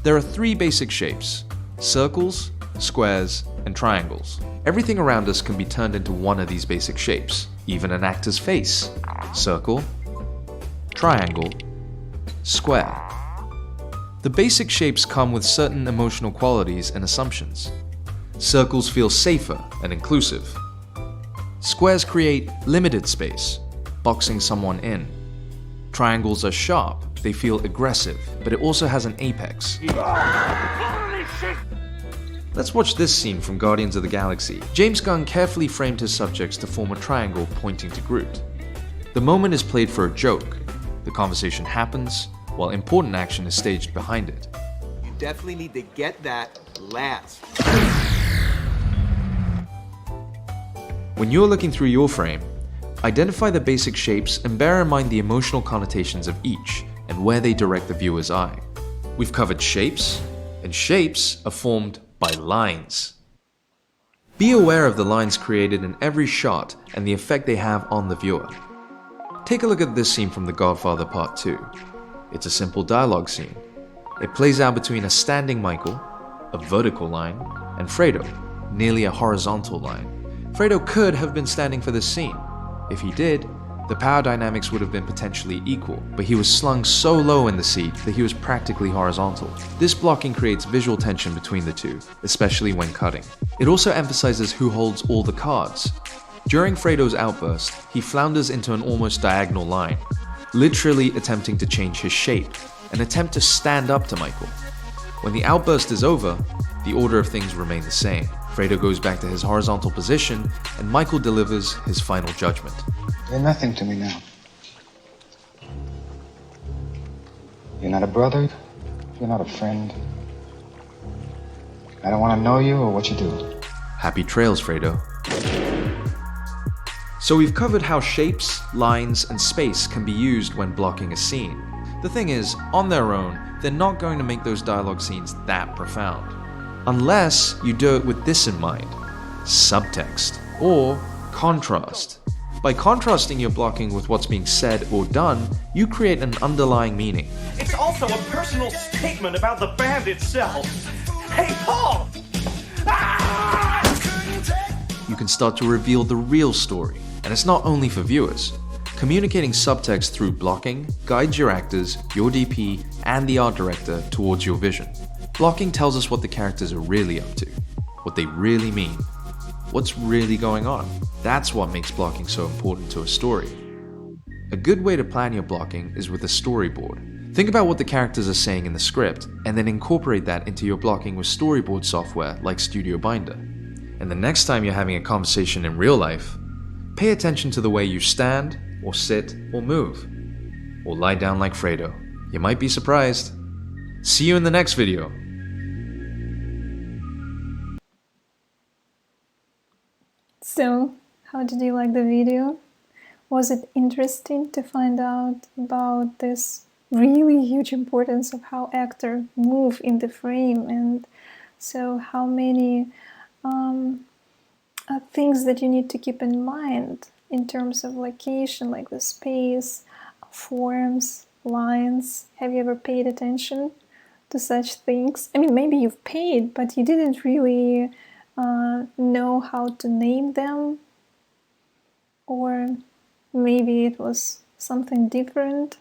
Speaker 3: There are three basic shapes: circles, squares, and triangles. Everything around us can be turned into one of these basic shapes, even an actor's face. Circle, triangle, square. The basic shapes come with certain emotional qualities and assumptions. Circles feel safer and inclusive. Squares create limited space, boxing someone in. Triangles are sharp, they feel aggressive, but it also has an apex. Let's watch this scene from Guardians of the Galaxy. James Gunn carefully framed his subjects to form a triangle pointing to Groot. The moment is played for a joke. The conversation happens, while important action is staged behind it.
Speaker 4: You definitely need to get that last.
Speaker 3: When you're looking through your frame, identify the basic shapes and bear in mind the emotional connotations of each and where they direct the viewer's eye. We've covered shapes, and shapes are formed by lines. Be aware of the lines created in every shot and the effect they have on the viewer. Take a look at this scene from The Godfather Part 2. It's a simple dialogue scene. It plays out between a standing Michael, a vertical line, and Fredo, nearly a horizontal line. Fredo could have been standing for this scene. If he did, the power dynamics would have been potentially equal, but he was slung so low in the seat that he was practically horizontal. This blocking creates visual tension between the two, especially when cutting. It also emphasizes who holds all the cards. During Fredo's outburst, he flounders into an almost diagonal line, literally attempting to change his shape, an attempt to stand up to Michael. When the outburst is over, the order of things remain the same. Fredo goes back to his horizontal position, and Michael delivers his final judgment.
Speaker 5: You're nothing to me now. You're not a brother. You're not a friend. I don't want to know you or what you do.
Speaker 3: Happy trails, Fredo. So we've covered how shapes, lines, and space can be used when blocking a scene. The thing is, on their own, they're not going to make those dialogue scenes that profound. Unless you do it with this in mind: subtext or contrast. By contrasting your blocking with what's being said or done, you create an underlying meaning.
Speaker 6: It's also a personal statement about the band itself. Hey, Paul!
Speaker 3: can start to reveal the real story. And it's not only for viewers. Communicating subtext through blocking guides your actors, your DP, and the art director towards your vision. Blocking tells us what the characters are really up to, what they really mean, what's really going on. That's what makes blocking so important to a story. A good way to plan your blocking is with a storyboard. Think about what the characters are saying in the script, and then incorporate that into your blocking with storyboard software like Studio Binder. And the next time you're having a conversation in real life, pay attention to the way you stand, or sit, or move, or lie down like Fredo. You might be surprised. See you in the next video.
Speaker 1: So, how did you like the video? Was it interesting to find out about this really huge importance of how actors move in the frame, and so how many things that you need to keep in mind in terms of location, like the space, forms, lines? Have you ever paid attention to such things? I mean, maybe you've paid, but you didn't really know how to name them, or maybe it was something different.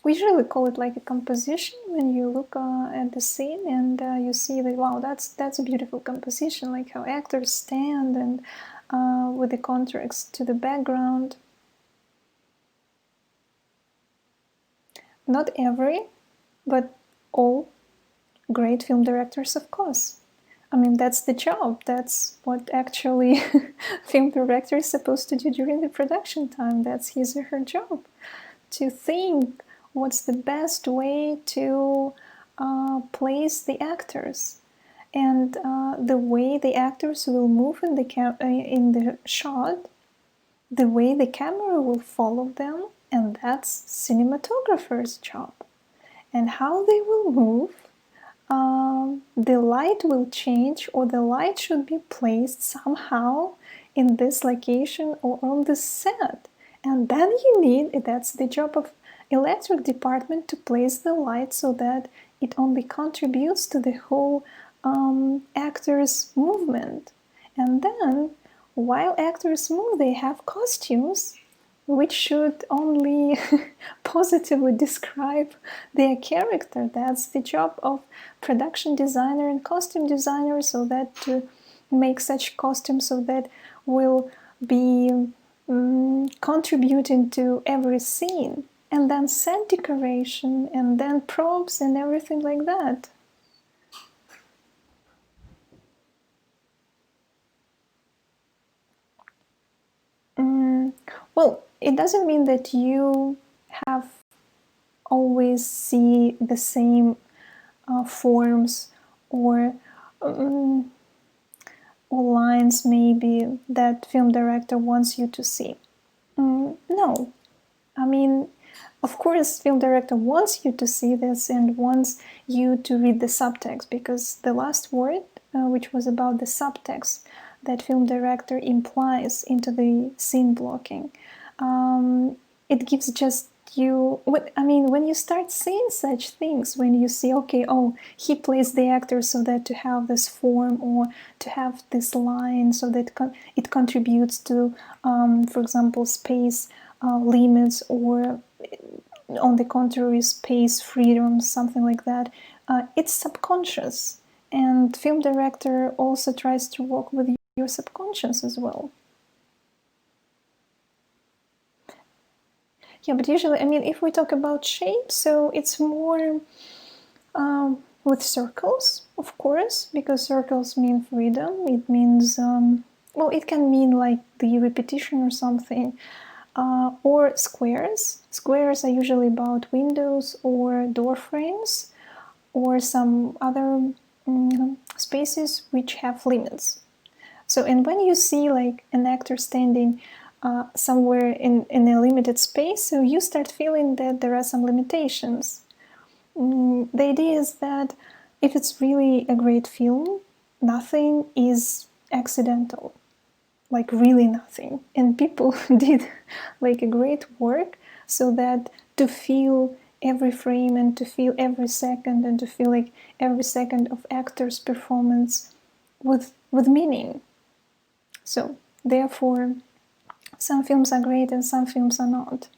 Speaker 1: We usually call it like a composition when you look at the scene and you see that, wow, that's a beautiful composition, like how actors stand and with the contrast to the background. Not every, but all great film directors, of course. I mean, that's the job. That's what actually film director is supposed to do during the production time. That's his or her job, to think what's the best way to place the actors, and the way the actors will move in the shot, the way the camera will follow them, and that's cinematographer's job. And how they will move, the light will change, or the light should be placed somehow in this location or on this set. And then that's the job of electric department, to place the light so that it only contributes to the whole actor's movement. And then, while actors move, they have costumes which should only positively describe their character. That's the job of production designer and costume designer, so that to make such costumes so that will be contributing to every scene. And then set decoration, and then props and everything like that. Well, it doesn't mean that you have always see the same forms or lines maybe that film director wants you to see. No, I mean, of course, film director wants you to see this and wants you to read the subtext, because the last word, which was about the subtext that film director implies into the scene blocking, it gives just you, when you start seeing such things, when you see, okay, oh, he plays the actor so that to have this form or to have this line so that it contributes to, for example, space limits, or on the contrary, space freedom, something like that. It's subconscious, and film director also tries to work with your subconscious as well. Yeah, but usually, I mean, if we talk about shape, so it's more with circles, of course, because circles mean freedom. It means, well, it can mean like the repetition or something. Or squares. Squares are usually about windows or door frames, or some other spaces which have limits. So, and when you see like an actor standing somewhere in a limited space, so you start feeling that there are some limitations. The idea is that if it's really a great film, nothing is accidental. Like really nothing. And people did like a great work so that to feel every frame and to feel every second and to feel like every second of actor's performance with meaning. So therefore, some films are great and some films are not.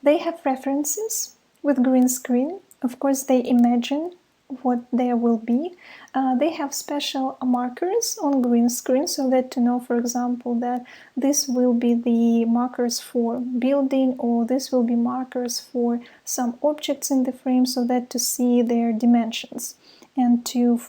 Speaker 1: They have references with green screen. Of course, they imagine what there will be. They have special markers on green screen so that to know, for example, that this will be the markers for building, or this will be markers for some objects in the frame, so that to see their dimensions and to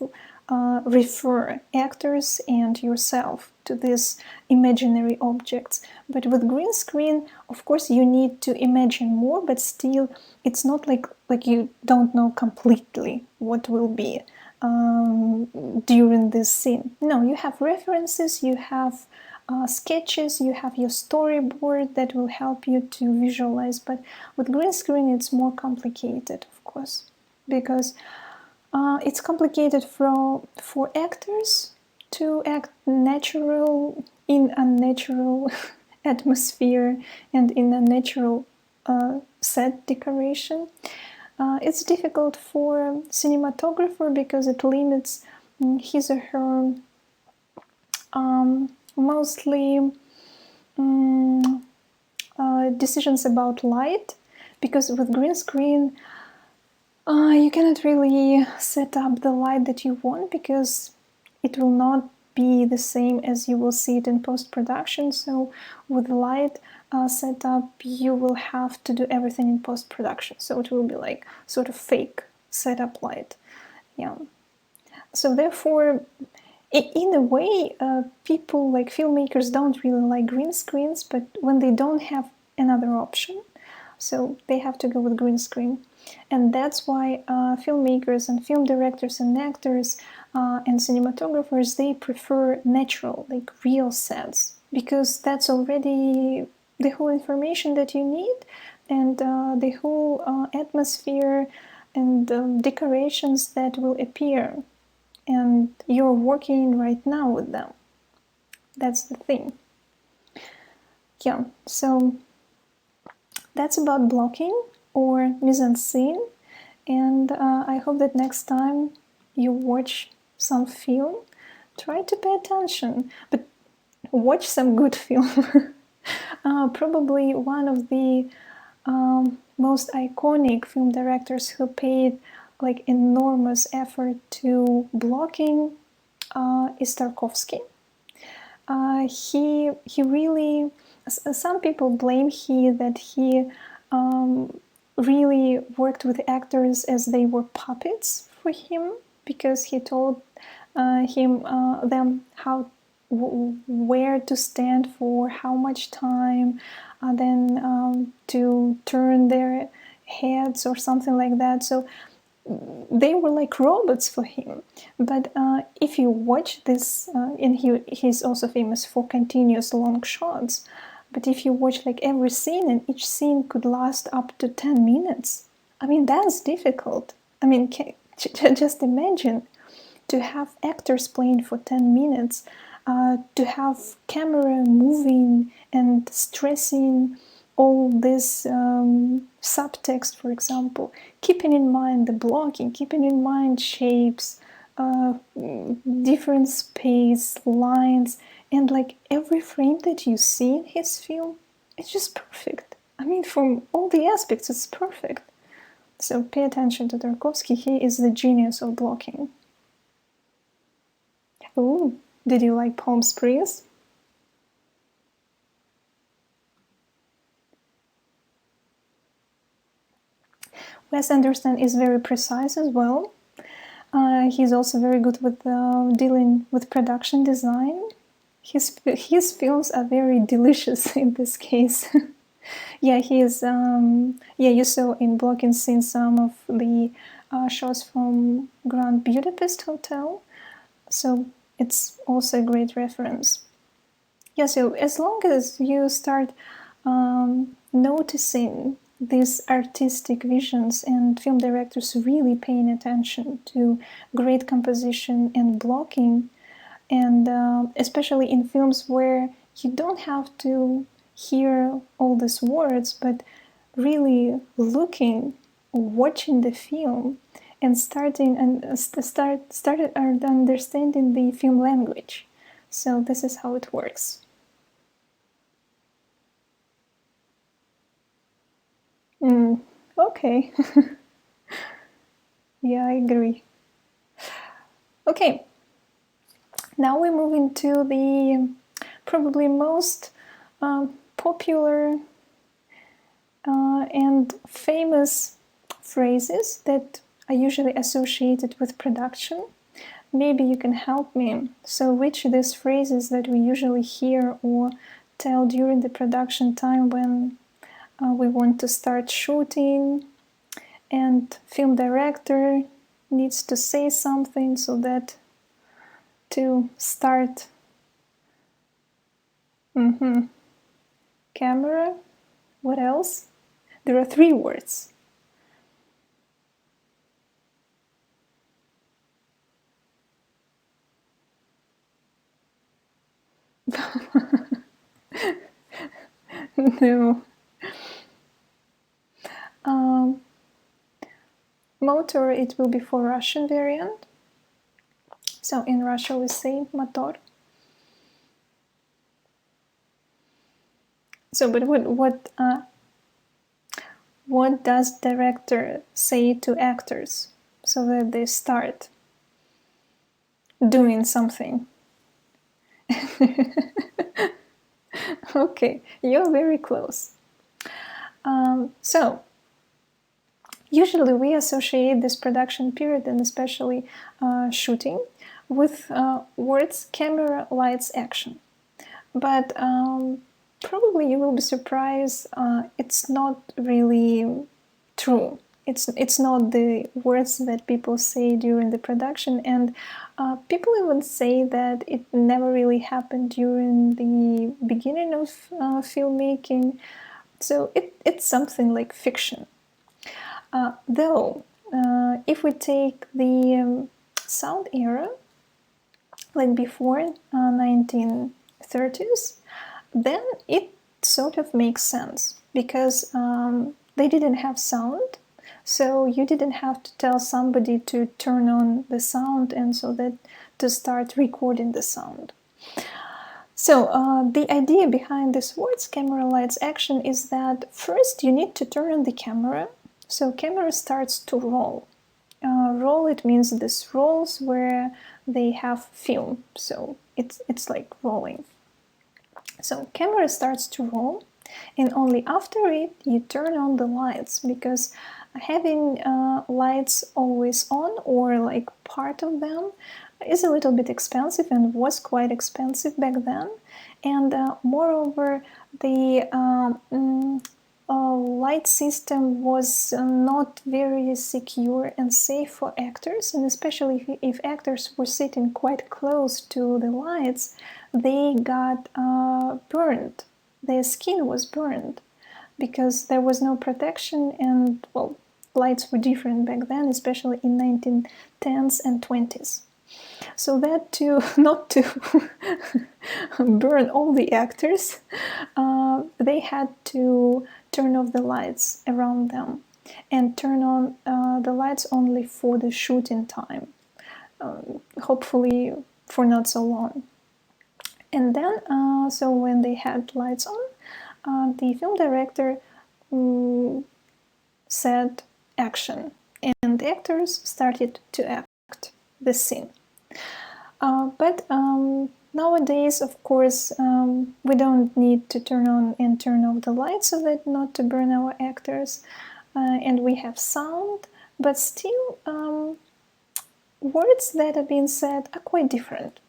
Speaker 1: refer actors and yourself to these imaginary objects. But with green screen, of course, you need to imagine more, but still it's not like you don't know completely what will be during this scene. No, you have references, you have sketches, you have your storyboard that will help you to visualize. But with green screen, it's more complicated, of course, because it's complicated for actors to act natural in a natural atmosphere and in a natural set decoration. It's difficult for cinematographer because it limits his or her mostly decisions about light, because with green screen you cannot really set up the light that you want, because it will not be the same as you will see it in post-production. So with light setup, you will have to do everything in post-production. So it will be like sort of fake setup light. Yeah. So therefore, in a way, people like filmmakers don't really like green screens, but when they don't have another option, so they have to go with green screen. And that's why filmmakers and film directors and actors and cinematographers, they prefer natural, like real sets, because that's already the whole information that you need, and the whole atmosphere and decorations that will appear, and you're working right now with them. That's the thing. Yeah, so that's about blocking or mise-en-scene, and I hope that next time you watch some film, try to pay attention, but watch some good film. Probably one of the most iconic film directors who paid like enormous effort to blocking is Tarkovsky. He really, some people blame that he really worked with actors as they were puppets for him, because he told them how where to stand for how much time, then to turn their heads or something like that. So they were like robots for him. But if you watch this, and he's also famous for continuous long shots, but if you watch like every scene, and each scene could last up to 10 minutes, I mean, that's difficult. I mean, just imagine to have actors playing for 10 minutes, to have camera moving and stressing all this subtext, for example, keeping in mind the blocking, keeping in mind shapes, different space, lines, and like every frame that you see in his film, it's just perfect. I mean, from all the aspects, it's perfect. So pay attention to Tarkovsky, he is the genius of blocking. Oh, did you like Palm Springs? Wes Anderson is very precise as well. He's also very good with dealing with production design. His films are very delicious in this case. Yeah, you saw in blocking scene some of the shots from Grand Budapest Hotel, so it's also a great reference. Yeah, so as long as you start noticing these artistic visions and film directors really paying attention to great composition and blocking, and especially in films where you don't have to hear all these words, but really looking, watching the film, and started understanding the film language. So this is how it works. Okay. Yeah, I agree. Okay, now we move into the probably most popular and famous phrases that are usually associated with production. Maybe you can help me. So which of these phrases that we usually hear or tell during the production time when we want to start shooting, and film director needs to say something so that to start camera. What else? There are 3 words. No. Motor, it will be for Russian variant. So in Russia we say motor. So, but what does director say to actors so that they start doing something? Okay, you're very close. So, usually we associate this production period, and especially shooting, with words camera, lights, action. But probably you will be surprised, it's not really true. It's not the words that people say during the production, and people even say that it never really happened during the beginning of filmmaking. So it's something like fiction. Though, if we take the sound era, like before 1930s, then it sort of makes sense, because they didn't have sound, so you didn't have to tell somebody to turn on the sound and so that to start recording the sound. So the idea behind these words, camera, lights, action, is that first you need to turn on the camera, so camera starts to roll. Roll, it means this rolls where they have film, so it's like rolling. So camera starts to roll, and only after it you turn on the lights, because having lights always on, or like part of them, is a little bit expensive, and was quite expensive back then. And moreover, the light system was not very secure and safe for actors, and especially if actors were sitting quite close to the lights, they got burned. Their skin was burned because there was no protection, and well, lights were different back then, especially in 1910s and 20s. So that to not to burn all the actors, they had to turn off the lights around them and turn on the lights only for the shooting time, hopefully for not so long. And then, so when they had lights on, the film director said action, and the actors started to act the scene. But nowadays, of course, we don't need to turn on and turn off the lights so that not to burn our actors, and we have sound, but still words that are being said are quite different.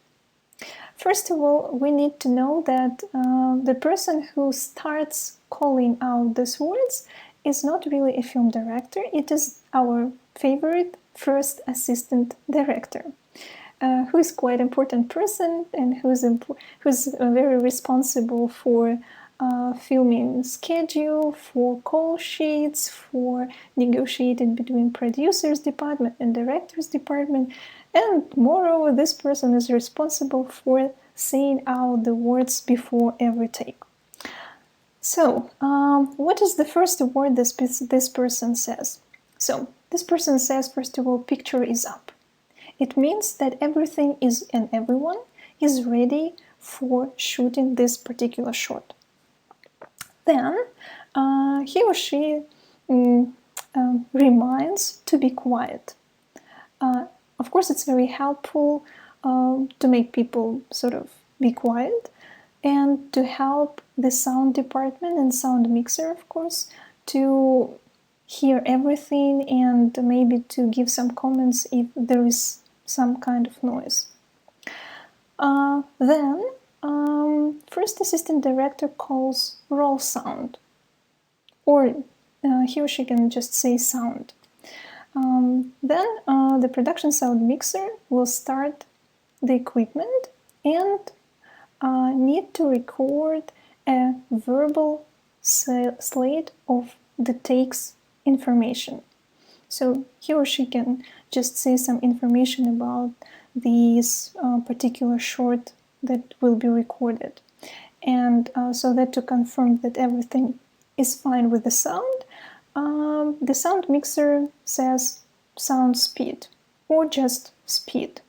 Speaker 1: First of all, we need to know that the person who starts calling out these words is not really a film director, it is our favorite first assistant director. Who is quite important person, and who's very responsible for filming schedule, for call sheets, for negotiating between producers department and directors department, and moreover, this person is responsible for saying out the words before every take. So, what is the first word this person says? So, this person says, first of all, picture is up. It means that everything is and everyone is ready for shooting this particular shot. Then he or she reminds to be quiet. Of course, it's very helpful to make people sort of be quiet, and to help the sound department and sound mixer, of course, to hear everything and maybe to give some comments if there is some kind of noise. Then, first assistant director calls roll sound, or he or she can just say sound. Then the production sound mixer will start the equipment and need to record a verbal slate of the takes information. So he or she can just say some information about this particular shot that will be recorded. And so that to confirm that everything is fine with the sound, the sound mixer says sound speed or just speed.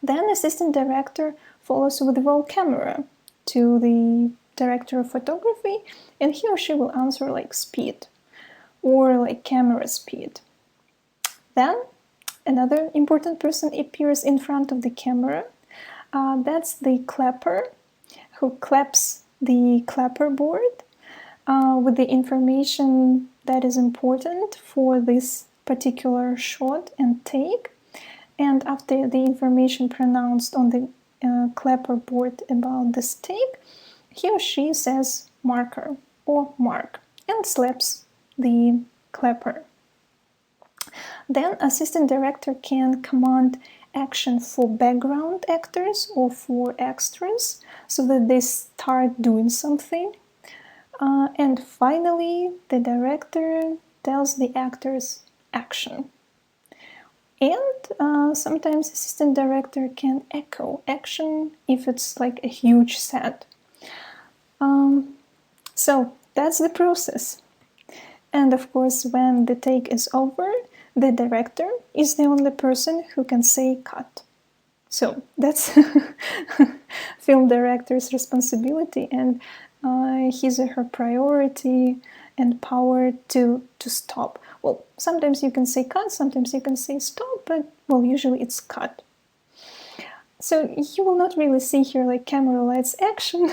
Speaker 1: Then assistant director follows with roll camera to the director of photography, and he or she will answer like speed or like camera speed. Then another important person appears in front of the camera. That's the clapper, who claps the clapper board with the information that is important for this particular shot and take. And after the information pronounced on the clapper board about this take, he or she says marker or mark and slaps the clapper. Then assistant director can command action for background actors or for extras so that they start doing something. And finally, the director tells the actors action. And sometimes assistant director can echo action if it's like a huge set. So that's the process. And of course, when the take is over, the director is the only person who can say cut. So that's film director's responsibility and his or her priority and power to stop. Well, sometimes you can say cut, sometimes you can say stop, but well, usually it's cut. So you will not really see here like camera lights action.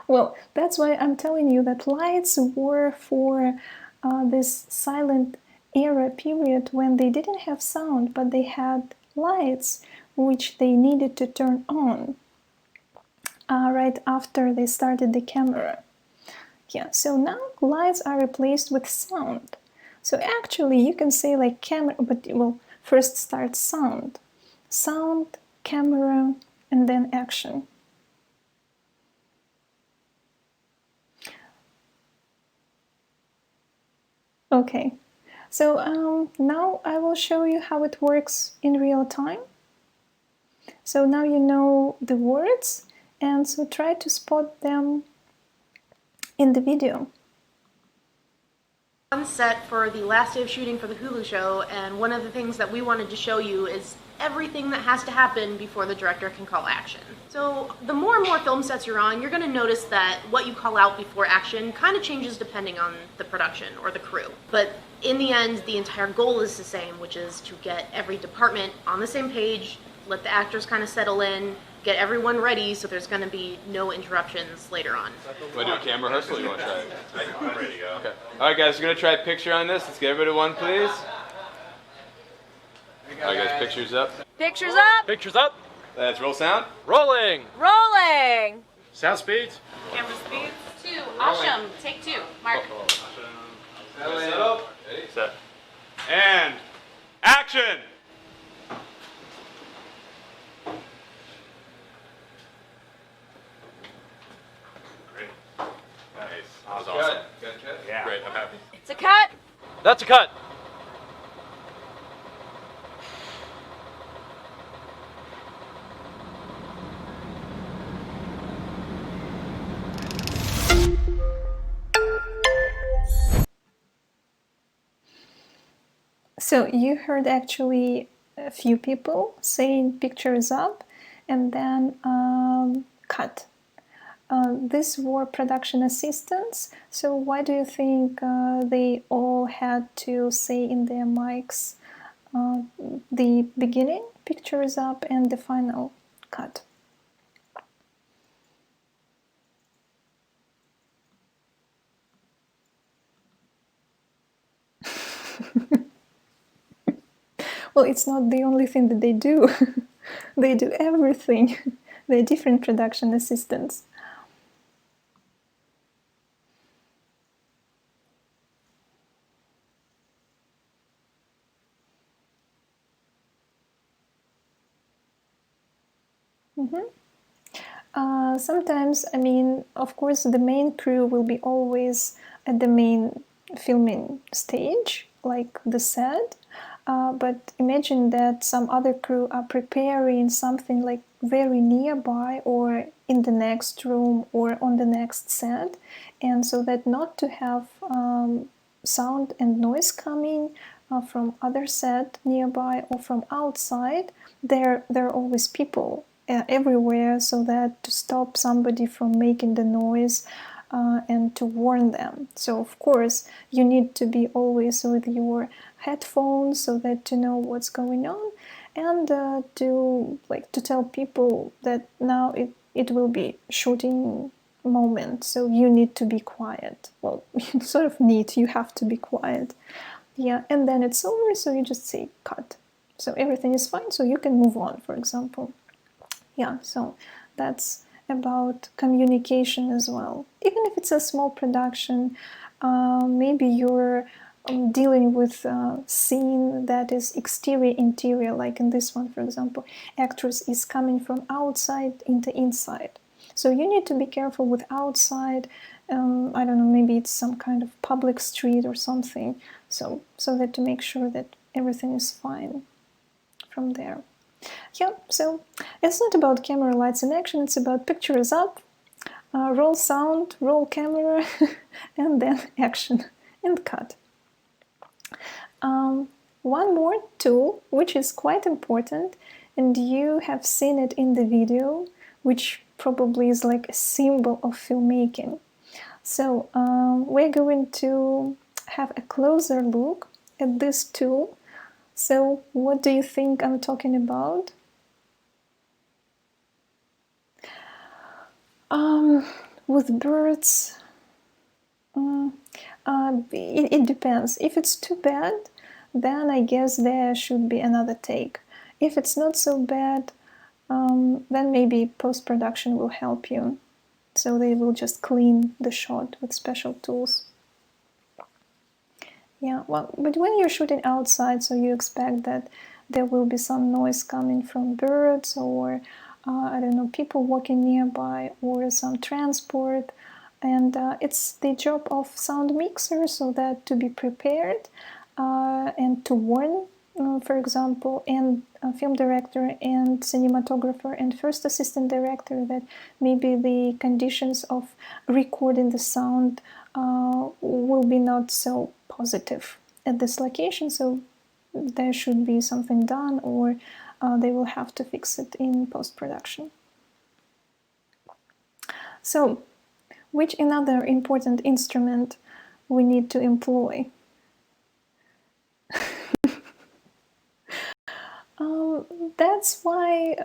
Speaker 1: Well, that's why I'm telling you that lights were for this silent era period when they didn't have sound, but they had lights which they needed to turn on right after they started the camera. Yeah, so now lights are replaced with sound. So actually you can say like camera, but well, first start sound. Sound, camera, and then action. Okay, so now I will show you how it works in real time. So now you know the words, and so try to spot them in the video.
Speaker 6: On set for the last day of shooting for the Hulu show, and one of the things that we wanted to show you is everything that has to happen before the director can call action. So the more and more film sets you're on, you're going to notice that what you call out before action kind of changes depending on the production or the crew. But in the end, the entire goal is the same, which is to get every department on the same page, let the actors kind of settle in, get everyone ready so there's going to be no interruptions later on.
Speaker 7: Want to do a camera rehearsal or you want to try it? I'm ready to go. Okay. Alright guys, we're going to try a picture on this. Let's get everybody one, please. Alright guys, pictures up.
Speaker 8: Pictures up!
Speaker 7: Pictures up! Let's roll sound. Rolling!
Speaker 8: Rolling!
Speaker 7: Sound speeds.
Speaker 8: Camera speeds. 2. Awesome. Take 2. Mark.
Speaker 7: Set up. Ready? Set. And action! Great. Nice. That was awesome. Good. Yeah. Great, I'm happy.
Speaker 8: It's a cut.
Speaker 7: That's a cut.
Speaker 1: So you heard actually a few people saying picture is up and then cut. These were production assistants, so why do you think they all had to say in their mics the beginning, picture is up, and the final cut? Well, it's not the only thing that they do. They do everything. They're different production assistants. Sometimes, I mean, of course, the main crew will be always at the main filming stage, like the set. But imagine that some other crew are preparing something like very nearby or in the next room or on the next set, and so that not to have sound and noise coming from other set nearby or from outside, there are always people everywhere, so that to stop somebody from making the noise and to warn them. So of course you need to be always with your headphones so that to know what's going on, and to tell people that now it will be shooting moment, so you need to be quiet. Well, you sort of need, you have to be quiet. Yeah, and then it's over, so you just say cut. So everything is fine, so you can move on, for example. Yeah, so that's about communication as well. Even if it's a small production, maybe you're dealing with a scene that is exterior interior, like in this one, for example, actress is coming from outside into inside, so you need to be careful with outside. I don't know, maybe it's some kind of public street or something, so that to make sure that everything is fine from there. Yeah, so it's not about camera, lights, and action, it's about picture is up, roll sound, roll camera, and then action and cut. One more tool, which is quite important, and you have seen it in the video, which probably is like a symbol of filmmaking. So we're going to have a closer look at this tool. So what do you think I'm talking about? With birds, it depends. If it's too bad, then I guess there should be another take. If it's not so bad, then maybe post-production will help you. So they will just clean the shot with special tools. Yeah, well, but when you're shooting outside, so you expect that there will be some noise coming from birds or I don't know, people walking nearby or some transport, and it's the job of sound mixer, so that to be prepared and to warn, for example, and film director and cinematographer and first assistant director that maybe the conditions of recording the sound will be not so positive at this location, so there should be something done, or they will have to fix it in post-production. So, which another important instrument we need to employ? That's why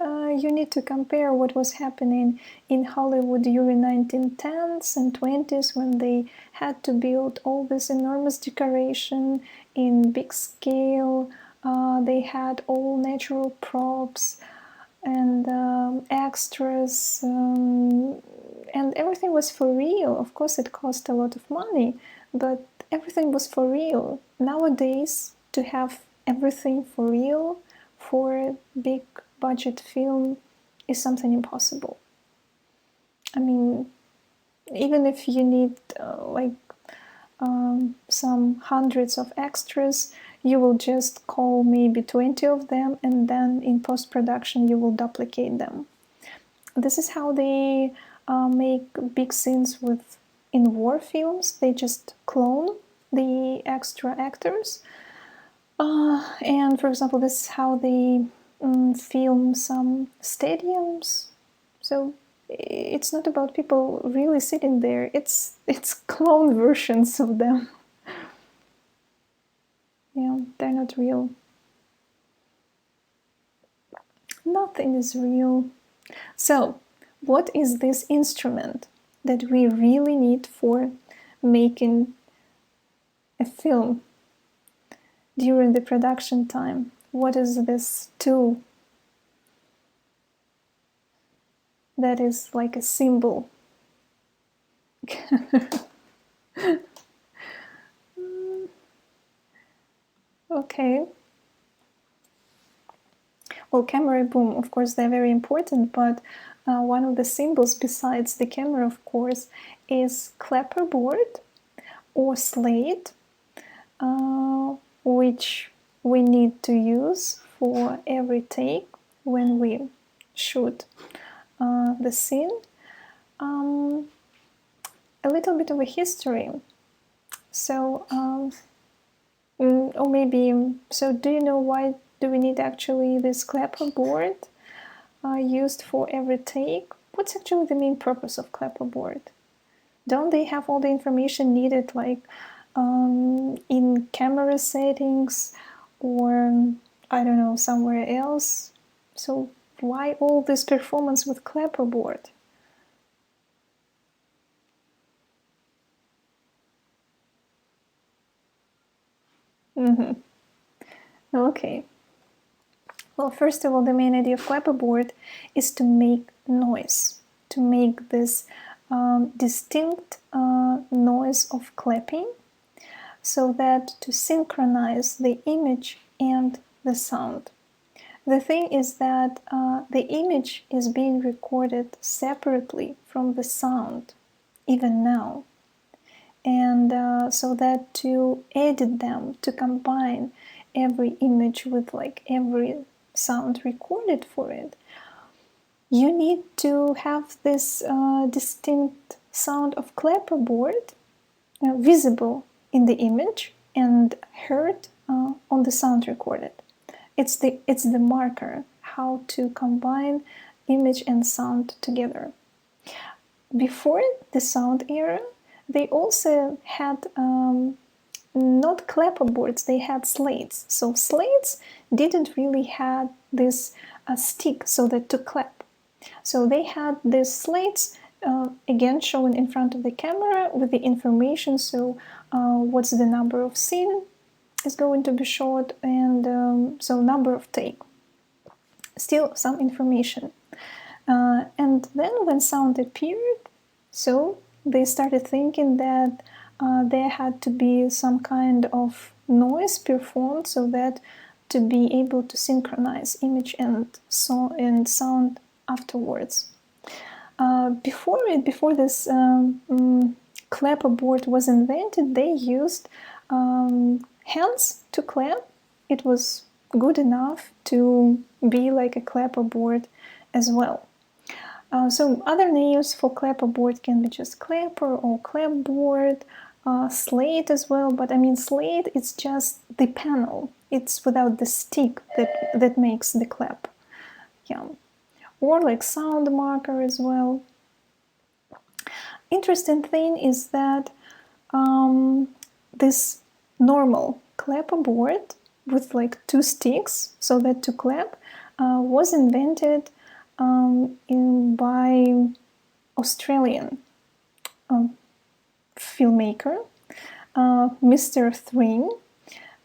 Speaker 1: you need to compare what was happening in Hollywood during 1910s and 20s, when they had to build all this enormous decoration in big scale. They had all natural props and extras, and everything was for real. Of course, it cost a lot of money, but everything was for real. Nowadays, to have everything for real for big budget film is something impossible. I mean, even if you need some hundreds of extras, you will just call maybe 20 of them, and then in post-production you will duplicate them. This is how they make big scenes in war films. They just clone the extra actors, And for example, this is how they film some stadiums. So it's not about people really sitting there. It's clone versions of them. Yeah, they're not real. Nothing is real. So, what is this instrument that we really need for making a film during the production time? What is this tool that is like a symbol? Okay. Well, camera boom, of course, they're very important, but one of the symbols besides the camera, of course, is clapperboard or slate, which we need to use for every take when we shoot the scene. A little bit of a history. So, or maybe, so do you know why do we need actually this clapperboard used for every take? What's actually the main purpose of clapperboard? Don't they have all the information needed, like in camera settings or I don't know, somewhere else? So why all this performance with clapperboard? Okay. Well, first of all, the main idea of clapperboard is to make noise, to make this distinct noise of clapping, so that to synchronize the image and the sound. The thing is that the image is being recorded separately from the sound, even now. And so that to edit them, to combine every image with like every sound recorded for it, you need to have this distinct sound of clapperboard visible in the image and heard on the sound recorded. It's the marker how to combine image and sound together. Before the sound era, they also had not clapperboards, they had slates. So slates didn't really have this stick so that to clap. So they had these slates again shown in front of the camera with the information. So what's the number of scene is going to be shot, and so number of take. Still some information. And then when sound appeared, so they started thinking that there had to be some kind of noise performed so that to be able to synchronize image and sound afterwards. Before this clapperboard was invented, they used hands to clap. It was good enough to be like a clapperboard as well. So other names for clapperboard can be just clapper or clapboard, slate as well, but I mean slate is just the panel. It's without the stick that makes the clap. Yeah. Or like sound marker as well. Interesting thing is that this normal clapperboard with like two sticks so that to clap was invented by Australian filmmaker Mr. Thring,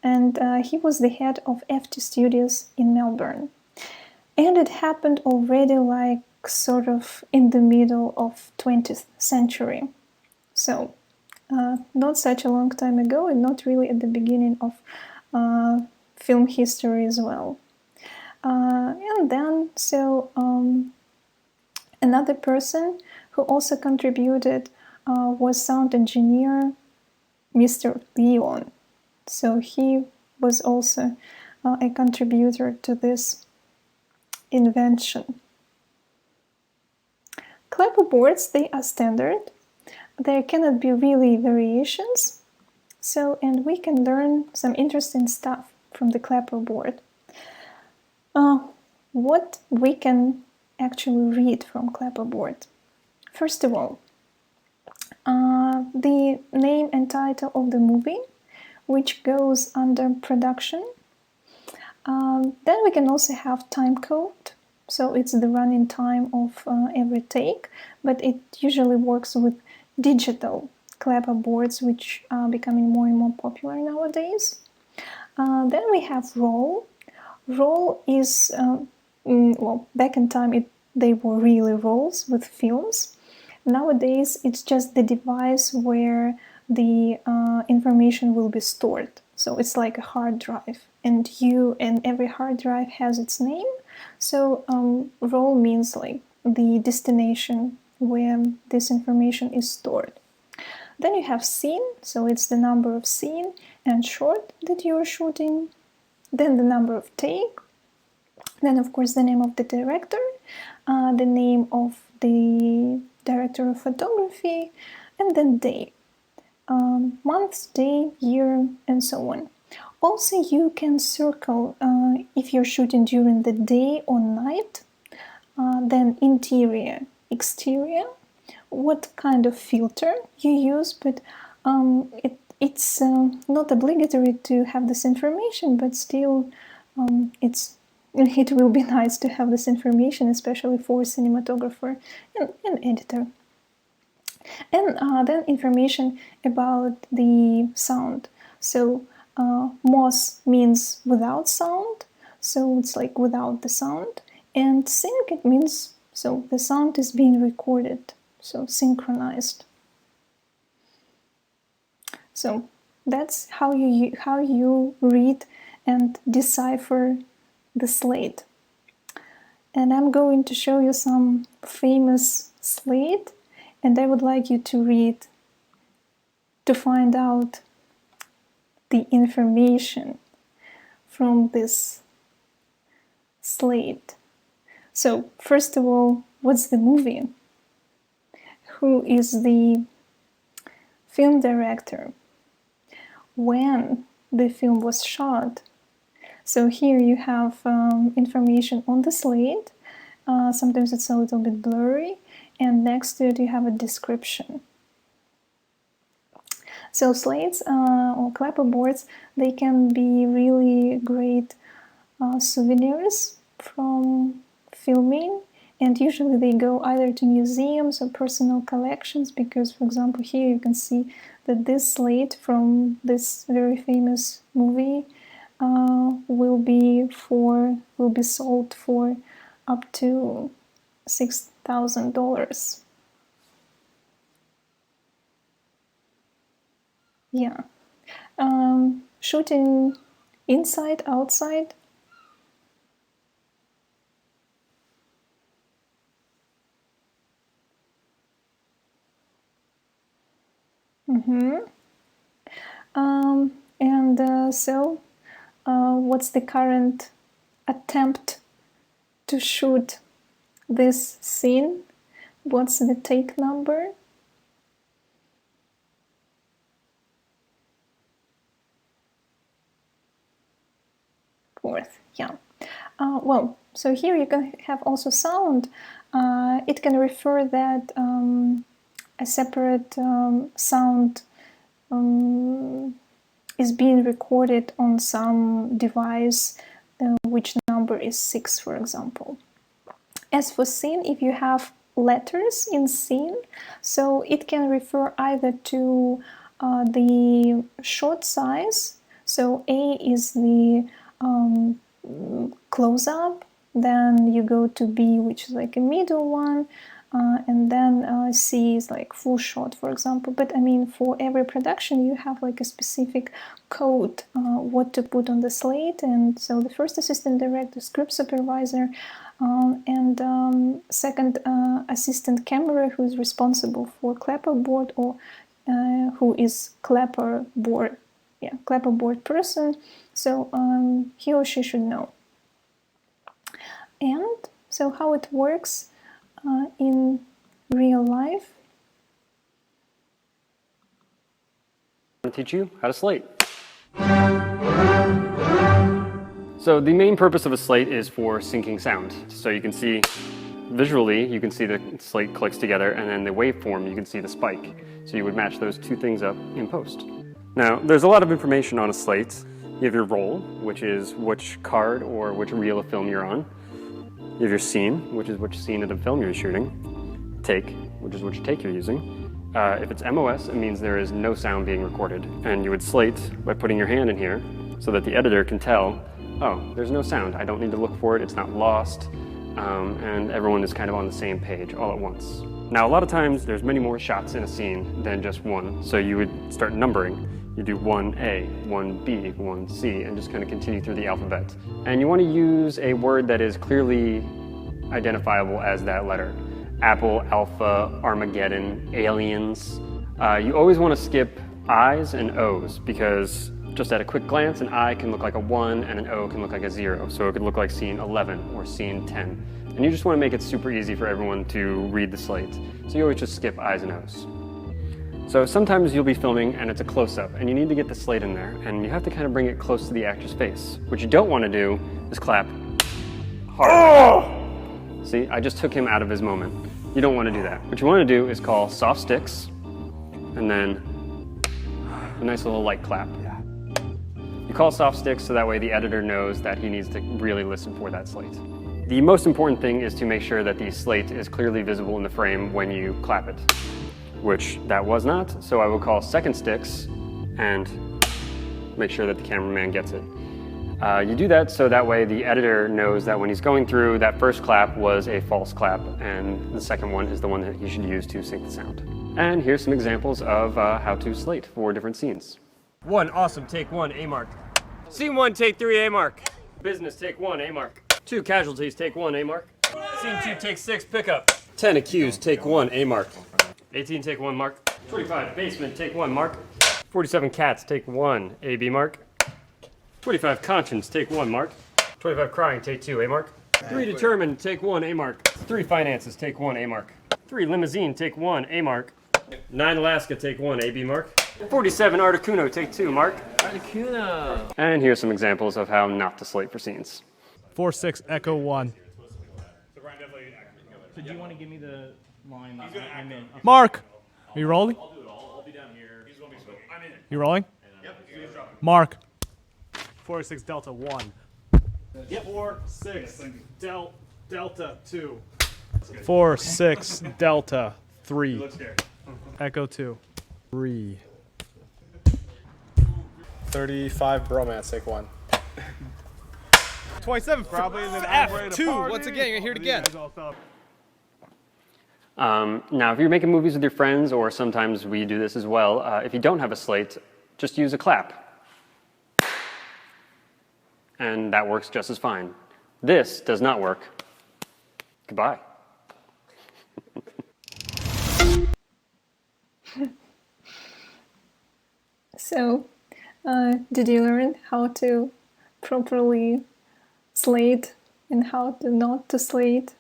Speaker 1: and he was the head of FT Studios in Melbourne. And it happened already like sort of in the middle of 20th century. So not such a long time ago, and not really at the beginning of film history as well. And then, so another person who also contributed was sound engineer Mr. Leon. So he was also a contributor to this invention. Clapperboards, they are standard. There cannot be really variations. So, and we can learn some interesting stuff from the clapperboard. What we can actually read from clapperboard. First of all, the name and title of the movie, which goes under production. Then we can also have time code, so it's the running time of every take, but it usually works with digital clapperboards, which are becoming more and more popular nowadays. Then we have roll. Roll is, well, back in time they were really rolls with films. Nowadays it's just the device where the information will be stored. So it's like a hard drive, and every hard drive has its name. So roll means like the destination where this information is stored. Then you have scene, so it's the number of scene and shot that you are shooting. Then the number of take. Then of course the name of the director, the name of the director of photography, and then day. Month, day, year, and so on. Also, you can circle if you're shooting during the day or night, then interior, exterior, what kind of filter you use, but it's not obligatory to have this information, but still it will be nice to have this information, especially for a cinematographer and editor. And then information about the sound. So MOS means without sound, so it's like without the sound. And sync, it means so the sound is being recorded, so synchronized. So that's how you read and decipher the slate. And I'm going to show you some famous slate, and I would like you to read to find out the information from this slate. So first of all, what's the movie? Who is the film director? When the film was shot? So here you have information on the slate. Sometimes it's a little bit blurry, and next to it you have a description. So slates or clapperboards, they can be really great souvenirs from filming, and usually they go either to museums or personal collections, because for example here you can see that this slate from this very famous movie will be sold for up to $6,000. Yeah. Shooting inside, outside. So what's the current attempt to shoot this scene? What's the take number? Fourth, yeah. Well, so here you can have also sound. It can refer that a separate sound is being recorded on some device, which number is 6, for example. As for scene, if you have letters in scene, so it can refer either to the shot size, so A is the close-up, then you go to B, which is like a middle one, and then C is like full shot, for example. But I mean, for every production you have like a specific code what to put on the slate, and so the first assistant director, script supervisor, and second assistant camera, who is responsible for clapperboard, or who is clapperboard person, so he or she should know. And so how it works in real life.
Speaker 9: I'm going to teach you how to slate. So the main purpose of a slate is for syncing sound. So you can see visually, you can see the slate clicks together, and then the waveform, you can see the spike. So you would match those two things up in post. Now, there's a lot of information on a slate. You have your roll, which is which card or which reel of film you're on. You have your scene, which is which scene of the film you're shooting. Take, which is which take you're using. If it's MOS, it means there is no sound being recorded. And you would slate by putting your hand in here so that the editor can tell, oh, there's no sound. I don't need to look for it. It's not lost. And everyone is kind of on the same page all at once. Now, a lot of times there's many more shots in a scene than just one. So you would start numbering. You do 1A, 1B, 1C, and just kind of continue through the alphabet. And you want to use a word that is clearly identifiable as that letter. Apple, Alpha, Armageddon, Aliens. You always want to skip I's and O's because just at a quick glance, an I can look like a 1 and an O can look like a 0. So it could look like scene 11 or scene 10. And you just want to make it super easy for everyone to read the slate. So you always just skip I's and O's. So sometimes you'll be filming and it's a close-up and you need to get the slate in there and you have to kind of bring it close to the actor's face. What you don't want to do is clap hard. Oh! See, I just took him out of his moment. You don't want to do that. What you want to do is call soft sticks and then a nice little light clap. You call soft sticks so that way the editor knows that he needs to really listen for that slate. The most important thing is to make sure that the slate is clearly visible in the frame when you clap it, which that was not, so I will call second sticks and make sure that the cameraman gets it. You do that so that way the editor knows that when he's going through, that first clap was a false clap and the second one is the one that he should use to sync the sound. And here's some examples of how to slate for different scenes. 1, awesome, take 1, A mark. Scene 1, take 3, A mark. Business, take 1, A mark. 2, casualties, take 1, A mark. Scene 2, take 6, pickup. 10, accused, take 1, A mark. 18, take 1, mark. 25, basement, take 1, mark. 47, cats, take 1, A, B, mark. 25, conscience, take 1, mark. 25, crying, take 2, A, mark. 3, determined, take 1, A, mark. 3, finances, take 1, A, mark. 3, limousine, take 1, A, mark. 9, Alaska, take 1, A, B, mark. 47, Articuno, take 2, mark. Articuno. And here's some examples of how not to slate for scenes.
Speaker 10: 4-6, Echo 1.
Speaker 11: So do you want to give me the line that I'm in?
Speaker 10: Mark! Are you rolling? I'll do it all. I'll be down here. I'm in it. You rolling? Yep. Mark. 4-6, Delta 1. Yep. 4-6, Delta 2. 4-6, Delta 3. Echo 2. 3.
Speaker 12: 35, bromance, take 1.
Speaker 10: 27, probably in F2.
Speaker 12: Once again, you're gonna hear it again.
Speaker 9: Now, if you're making movies with your friends, or sometimes we do this as well, if you don't have a slate, just use a clap. And that works just as fine. This does not work. Goodbye.
Speaker 1: So, did you learn how to properly slate and how to not to slate?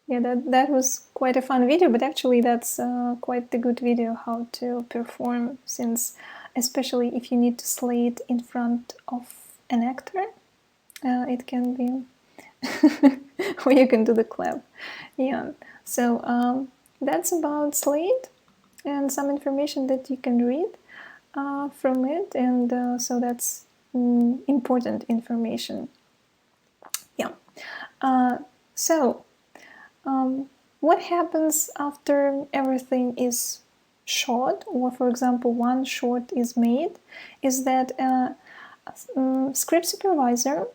Speaker 1: Yeah, that was quite a fun video, but actually that's quite a good video how to perform, since especially if you need to slate in front of an actor, it can be, or you can do the clap. Yeah, so that's about slate and some information that you can read from it, and so that's important information. Yeah. So what happens after everything is shot, or for example one shot is made, is that script supervisor,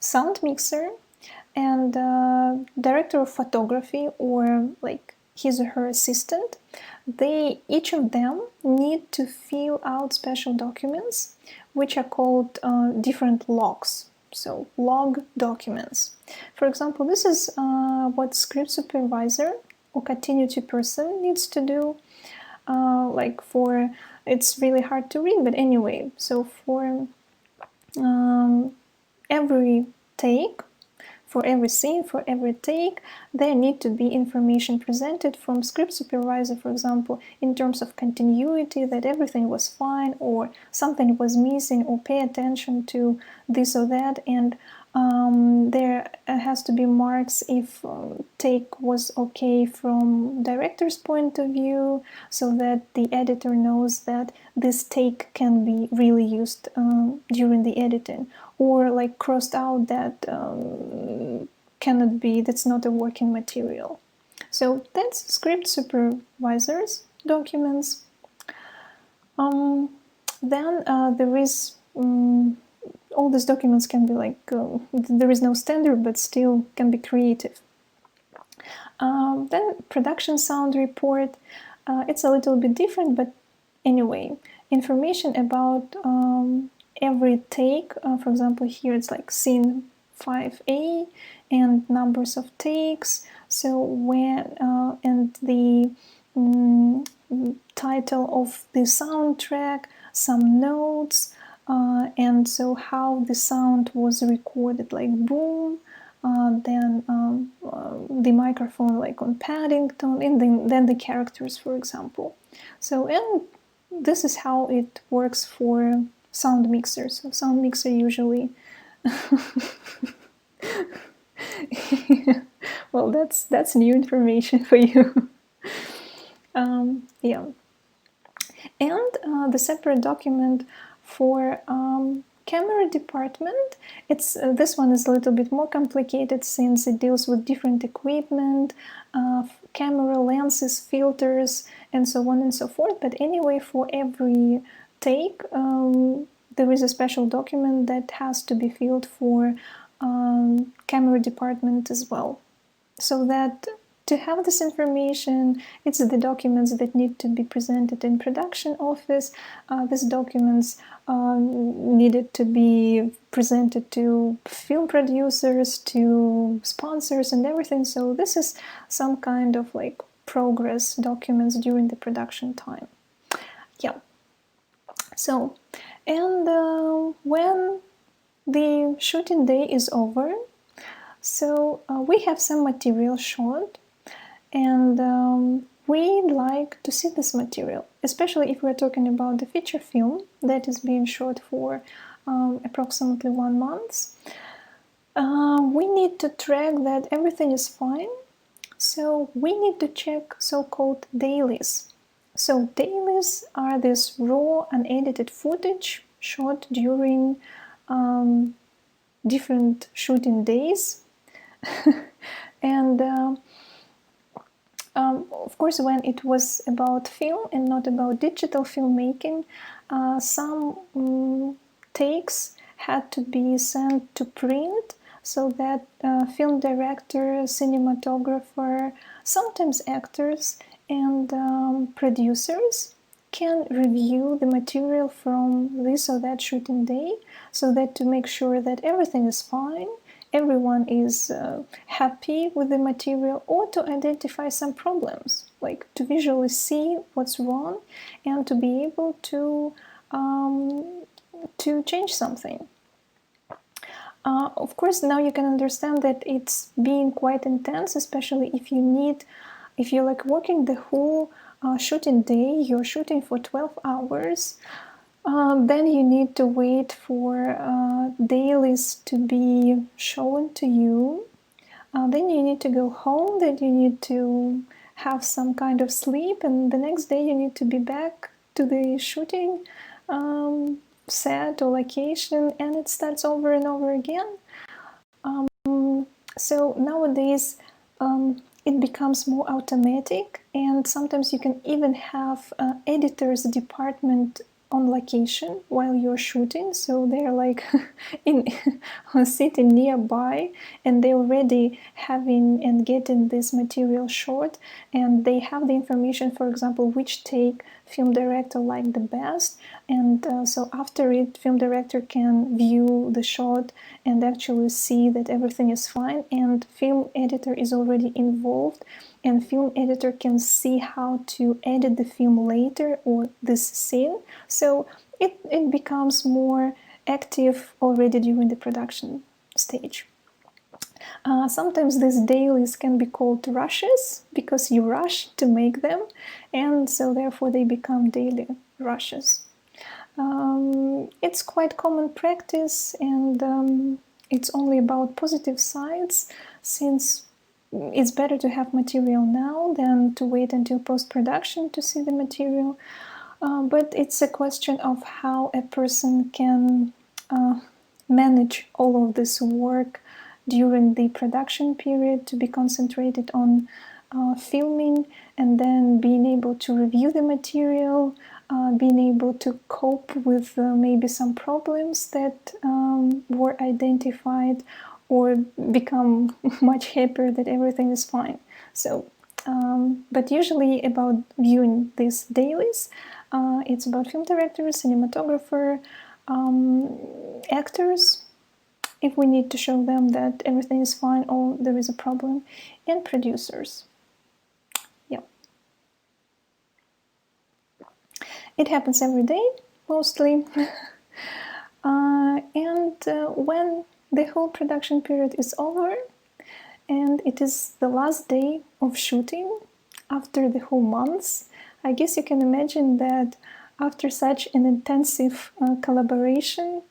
Speaker 1: sound mixer, and director of photography, or like his or her assistant, each of them need to fill out special documents which are called different logs. So log documents. For example, this is what script supervisor or continuity person needs to do. It's really hard to read, but anyway, so for every take, for every scene, for every take, there need to be information presented from script supervisor, for example, in terms of continuity, that everything was fine or something was missing, or pay attention to this or that, and there has to be marks if take was okay from director's point of view, so that the editor knows that this take can be really used during the editing, or like crossed out that cannot be, that's not a working material. So that's script supervisors documents. Then there is all these documents can be like, there is no standard, but still can be creative. Then production sound report, it's a little bit different, but anyway, information about every take. For example, here it's like scene 5A and numbers of takes. So when and the title of the soundtrack, some notes. And so how the sound was recorded, like boom, then the microphone like on Paddington, and then the characters, for example. So, and this is how it works for sound mixers. So sound mixer usually well, that's new information for you. Yeah. And the separate document for camera department, it's this one is a little bit more complicated since it deals with different equipment, camera lenses, filters, and so on and so forth. But anyway, for every take, there is a special document that has to be filled for camera department as well. So that to have this information, it's the documents that need to be presented in production office. These documents needed to be presented to film producers, to sponsors and everything. So this is some kind of like progress documents during the production time. Yeah. So, and when the shooting day is over, so we have some material shot, and we like to see this material, especially if we're talking about the feature film that is being shot for approximately 1 month. We need to track that everything is fine, so we need to check so-called dailies. So dailies are this raw, unedited footage shot during different shooting days. And of course, when it was about film and not about digital filmmaking, some takes had to be sent to print so that film director, cinematographer, sometimes actors and producers can review the material from this or that shooting day, so that to make sure that everything is fine, everyone is happy with the material, or to identify some problems, like to visually see what's wrong and to be able to change something. Of course, now you can understand that it's being quite intense, especially if you're like working the whole shooting day, you're shooting for 12 hours, then you need to wait for dailies to be shown to you. Then you need to go home, then you need to have some kind of sleep, and the next day you need to be back to the shooting set or location, and it starts over and over again. So nowadays it becomes more automatic, and sometimes you can even have editors department on location while you're shooting, so they're like sitting nearby, and they're already having and getting this material shot, and they have the information, for example, which take film director liked the best, and so after it, film director can view the shot and actually see that everything is fine, and film editor is already involved, and film editor can see how to edit the film later or this scene. So it becomes more active already during the production stage. Sometimes these dailies can be called rushes because you rush to make them, and so therefore they become daily rushes. It's quite common practice, and it's only about positive sides, since it's better to have material now than to wait until post-production to see the material. But it's a question of how a person can manage all of this work during the production period, to be concentrated on filming, and then being able to review the material, being able to cope with maybe some problems that were identified, or become much happier that everything is fine. So, but usually about viewing these dailies, it's about film directors, cinematographer, actors, if we need to show them that everything is fine or there is a problem, and producers. Yeah. It happens every day, mostly. And when the whole production period is over, and it is the last day of shooting after the whole months, I guess you can imagine that after such an intensive collaboration,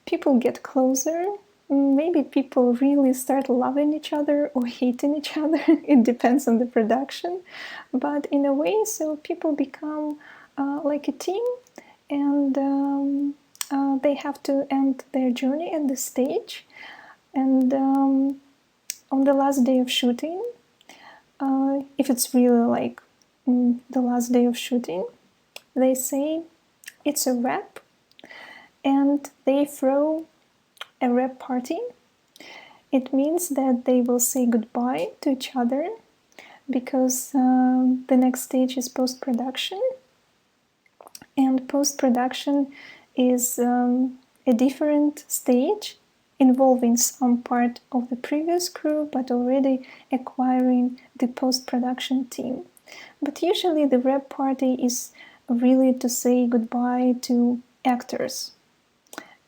Speaker 1: people get closer. Maybe people really start loving each other or hating each other. It depends on the production. But in a way, so people become like a team, and they have to end their journey at the stage. And on the last day of shooting, if it's really like the last day of shooting, they say it's a wrap, and they throw a wrap party. It means that they will say goodbye to each other, because the next stage is post-production, and post-production is a different stage involving some part of the previous crew, but already acquiring the post-production team. But usually the wrap party is really to say goodbye to actors.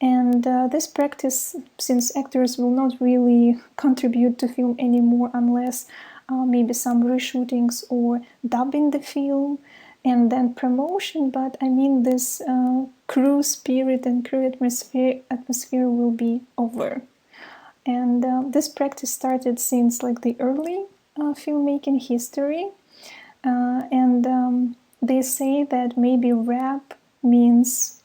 Speaker 1: And this practice, since actors will not really contribute to film anymore unless maybe some reshootings or dubbing the film and then promotion, but I mean this crew spirit and crew atmosphere will be over. And this practice started since like the early filmmaking history, and they say that maybe wrap means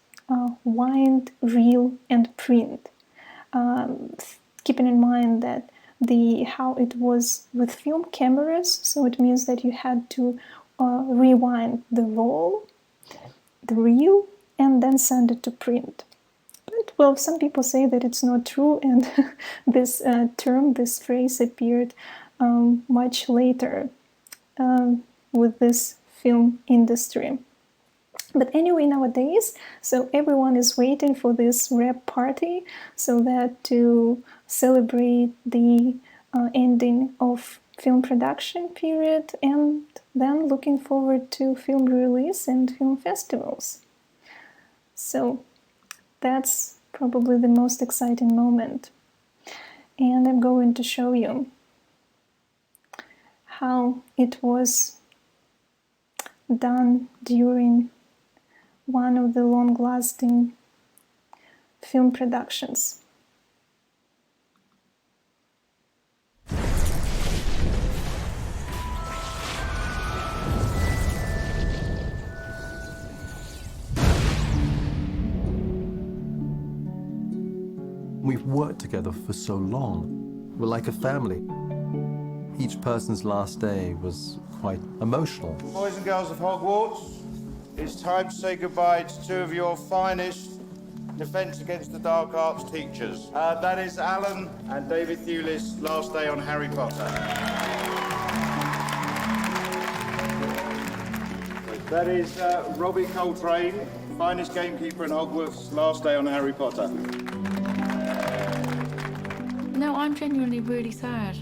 Speaker 1: wind, reel, and print. Keeping in mind that how it was with film cameras, so it means that you had to rewind the roll, the reel, and then send it to print. But well, some people say that it's not true, and this this phrase appeared much later with this film industry. But anyway, nowadays, so everyone is waiting for this wrap party, so that to celebrate the ending of film production period, and then looking forward to film release and film festivals. So that's probably the most exciting moment. And I'm going to show you how it was done during one of the long-lasting film productions.
Speaker 13: We've worked together for so long. We're like a family. Each person's last day was quite emotional.
Speaker 14: Boys and girls of Hogwarts, it's time to say goodbye to two of your finest Defence Against the Dark Arts teachers. That is Alan and David Thewlis' last day on Harry Potter. That is Robbie Coltrane, finest gamekeeper in Hogwarts, last day on Harry Potter.
Speaker 15: No, I'm genuinely really sad.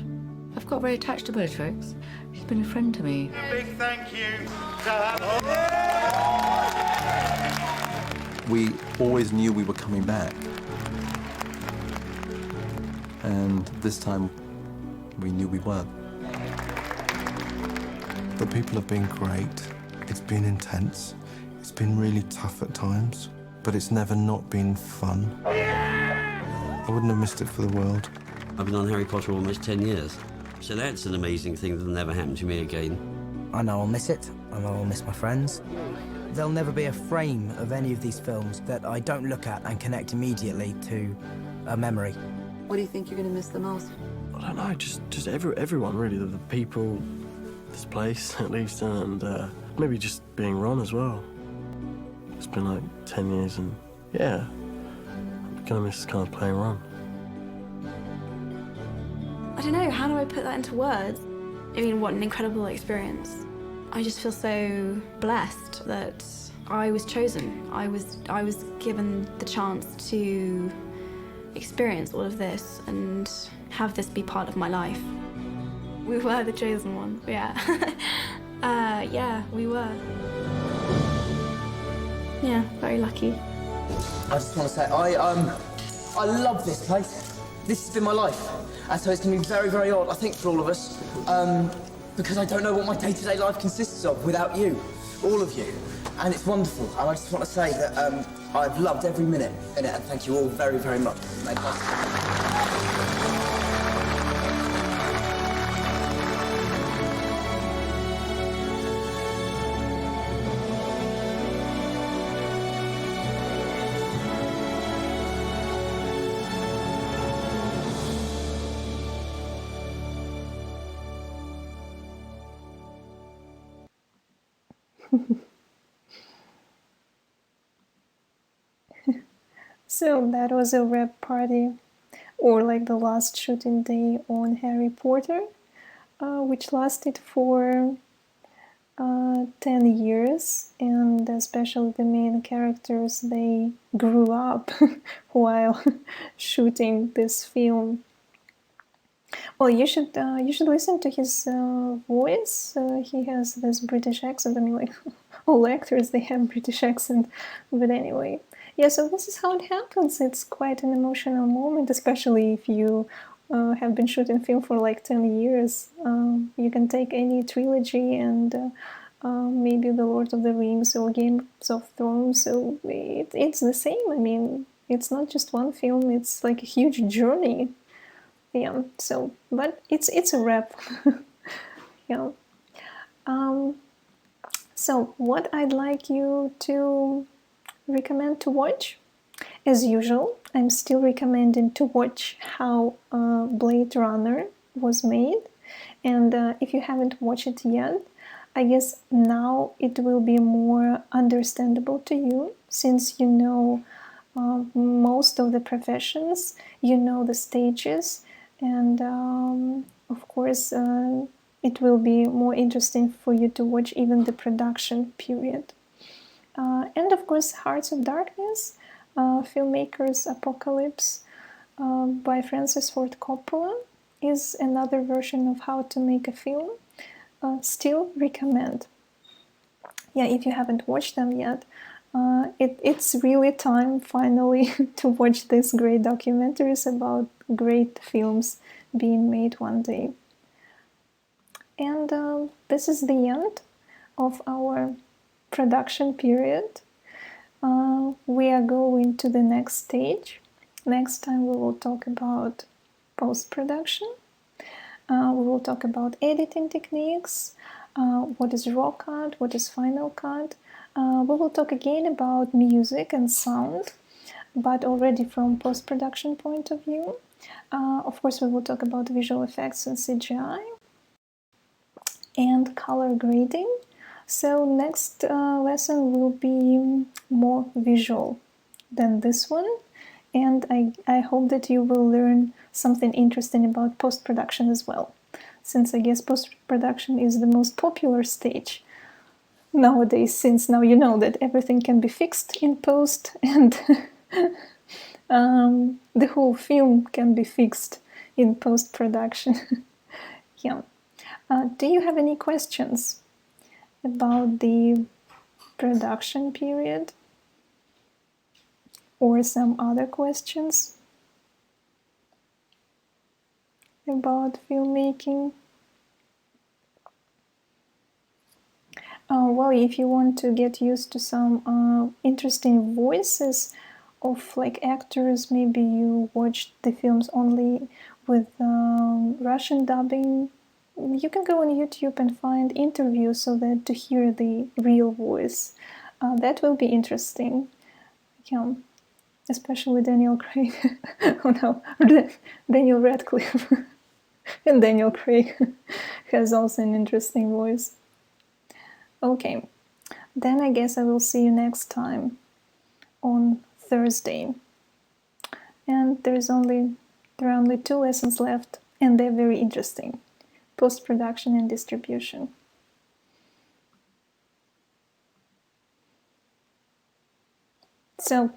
Speaker 15: I've got very attached to Beatrix. She's been a friend to me.
Speaker 14: A big thank you to
Speaker 13: We always knew we were coming back. And this time, we knew we weren't. The people have been great. It's been intense. It's been really tough at times, but it's never not been fun. I wouldn't have missed it for the world.
Speaker 16: I've been on Harry Potter almost 10 years, so that's an amazing thing that'll never happen to me again.
Speaker 17: I know I'll miss it. I know I'll miss my friends. There'll never be a frame of any of these films that I don't look at and connect immediately to a memory.
Speaker 18: What do you think you're going to miss the most?
Speaker 19: I don't know, just everyone really, the people, this place at least, and maybe just being Ron as well. It's been like 10 years and yeah, I'm gonna miss kind of playing Ron.
Speaker 20: I don't know, how do I put that into words? I mean, what an incredible experience. I just feel so blessed that I was chosen. I was given the chance to experience all of this and have this be part of my life. We were the chosen one, yeah. Yeah, we were. Yeah, very lucky.
Speaker 17: I just want to say, I love this place. This has been my life. And so it's going to be very, very odd, I think, for all of us. Because I don't know what my day-to-day life consists of without you, all of you. And it's wonderful. And I just want to say that I've loved every minute in it, and thank you all very, very much. Made it possible.
Speaker 1: So that was a wrap party, or like the last shooting day on Harry Potter, which lasted for 10 years, and especially the main characters, they grew up while shooting this film. Well, you should listen to his voice. He has this British accent. I mean, like all actors, they have British accent. But anyway, yeah. So this is how it happens. It's quite an emotional moment, especially if you have been shooting film for like 10 years. You can take any trilogy and maybe The Lord of the Rings or Game of Thrones. So it's the same. I mean, it's not just one film. It's like a huge journey. Yeah, so, but it's a wrap. Yeah. So what I'd like you to recommend to watch, as usual, I'm still recommending to watch how Blade Runner was made. And if you haven't watched it yet, I guess now it will be more understandable to you, since you know most of the professions, you know the stages, and of course it will be more interesting for you to watch even the production period. And of course Hearts of Darkness, Filmmakers Apocalypse by Francis Ford Coppola is another version of how to make a film. Still recommend. Yeah, if you haven't watched them yet, it's really time finally to watch these great documentaries about great films being made one day. And this is the end of our production period. We are going to the next stage. Next time we will talk about post-production. We will talk about editing techniques, what is raw cut, what is final cut. We will talk again about music and sound, but already from post-production point of view. Of course, we will talk about visual effects and CGI and color grading. So next lesson will be more visual than this one, and I hope that you will learn something interesting about post-production as well, since I guess post-production is the most popular stage nowadays, since now you know that everything can be fixed in post, and the whole film can be fixed in post-production. Yeah. Do you have any questions about the production period or some other questions about filmmaking. Well, if you want to get used to some interesting voices of like actors, maybe you watched the films only with Russian dubbing, you can go on YouTube and find interviews so that to hear the real voice. That will be interesting. Yeah, especially Daniel Craig. Oh no, Daniel Radcliffe and Daniel Craig has also an interesting voice. Okay, then I guess I will see you next time on Thursday. And there are only 2 lessons left, and they're very interesting: post-production and distribution. So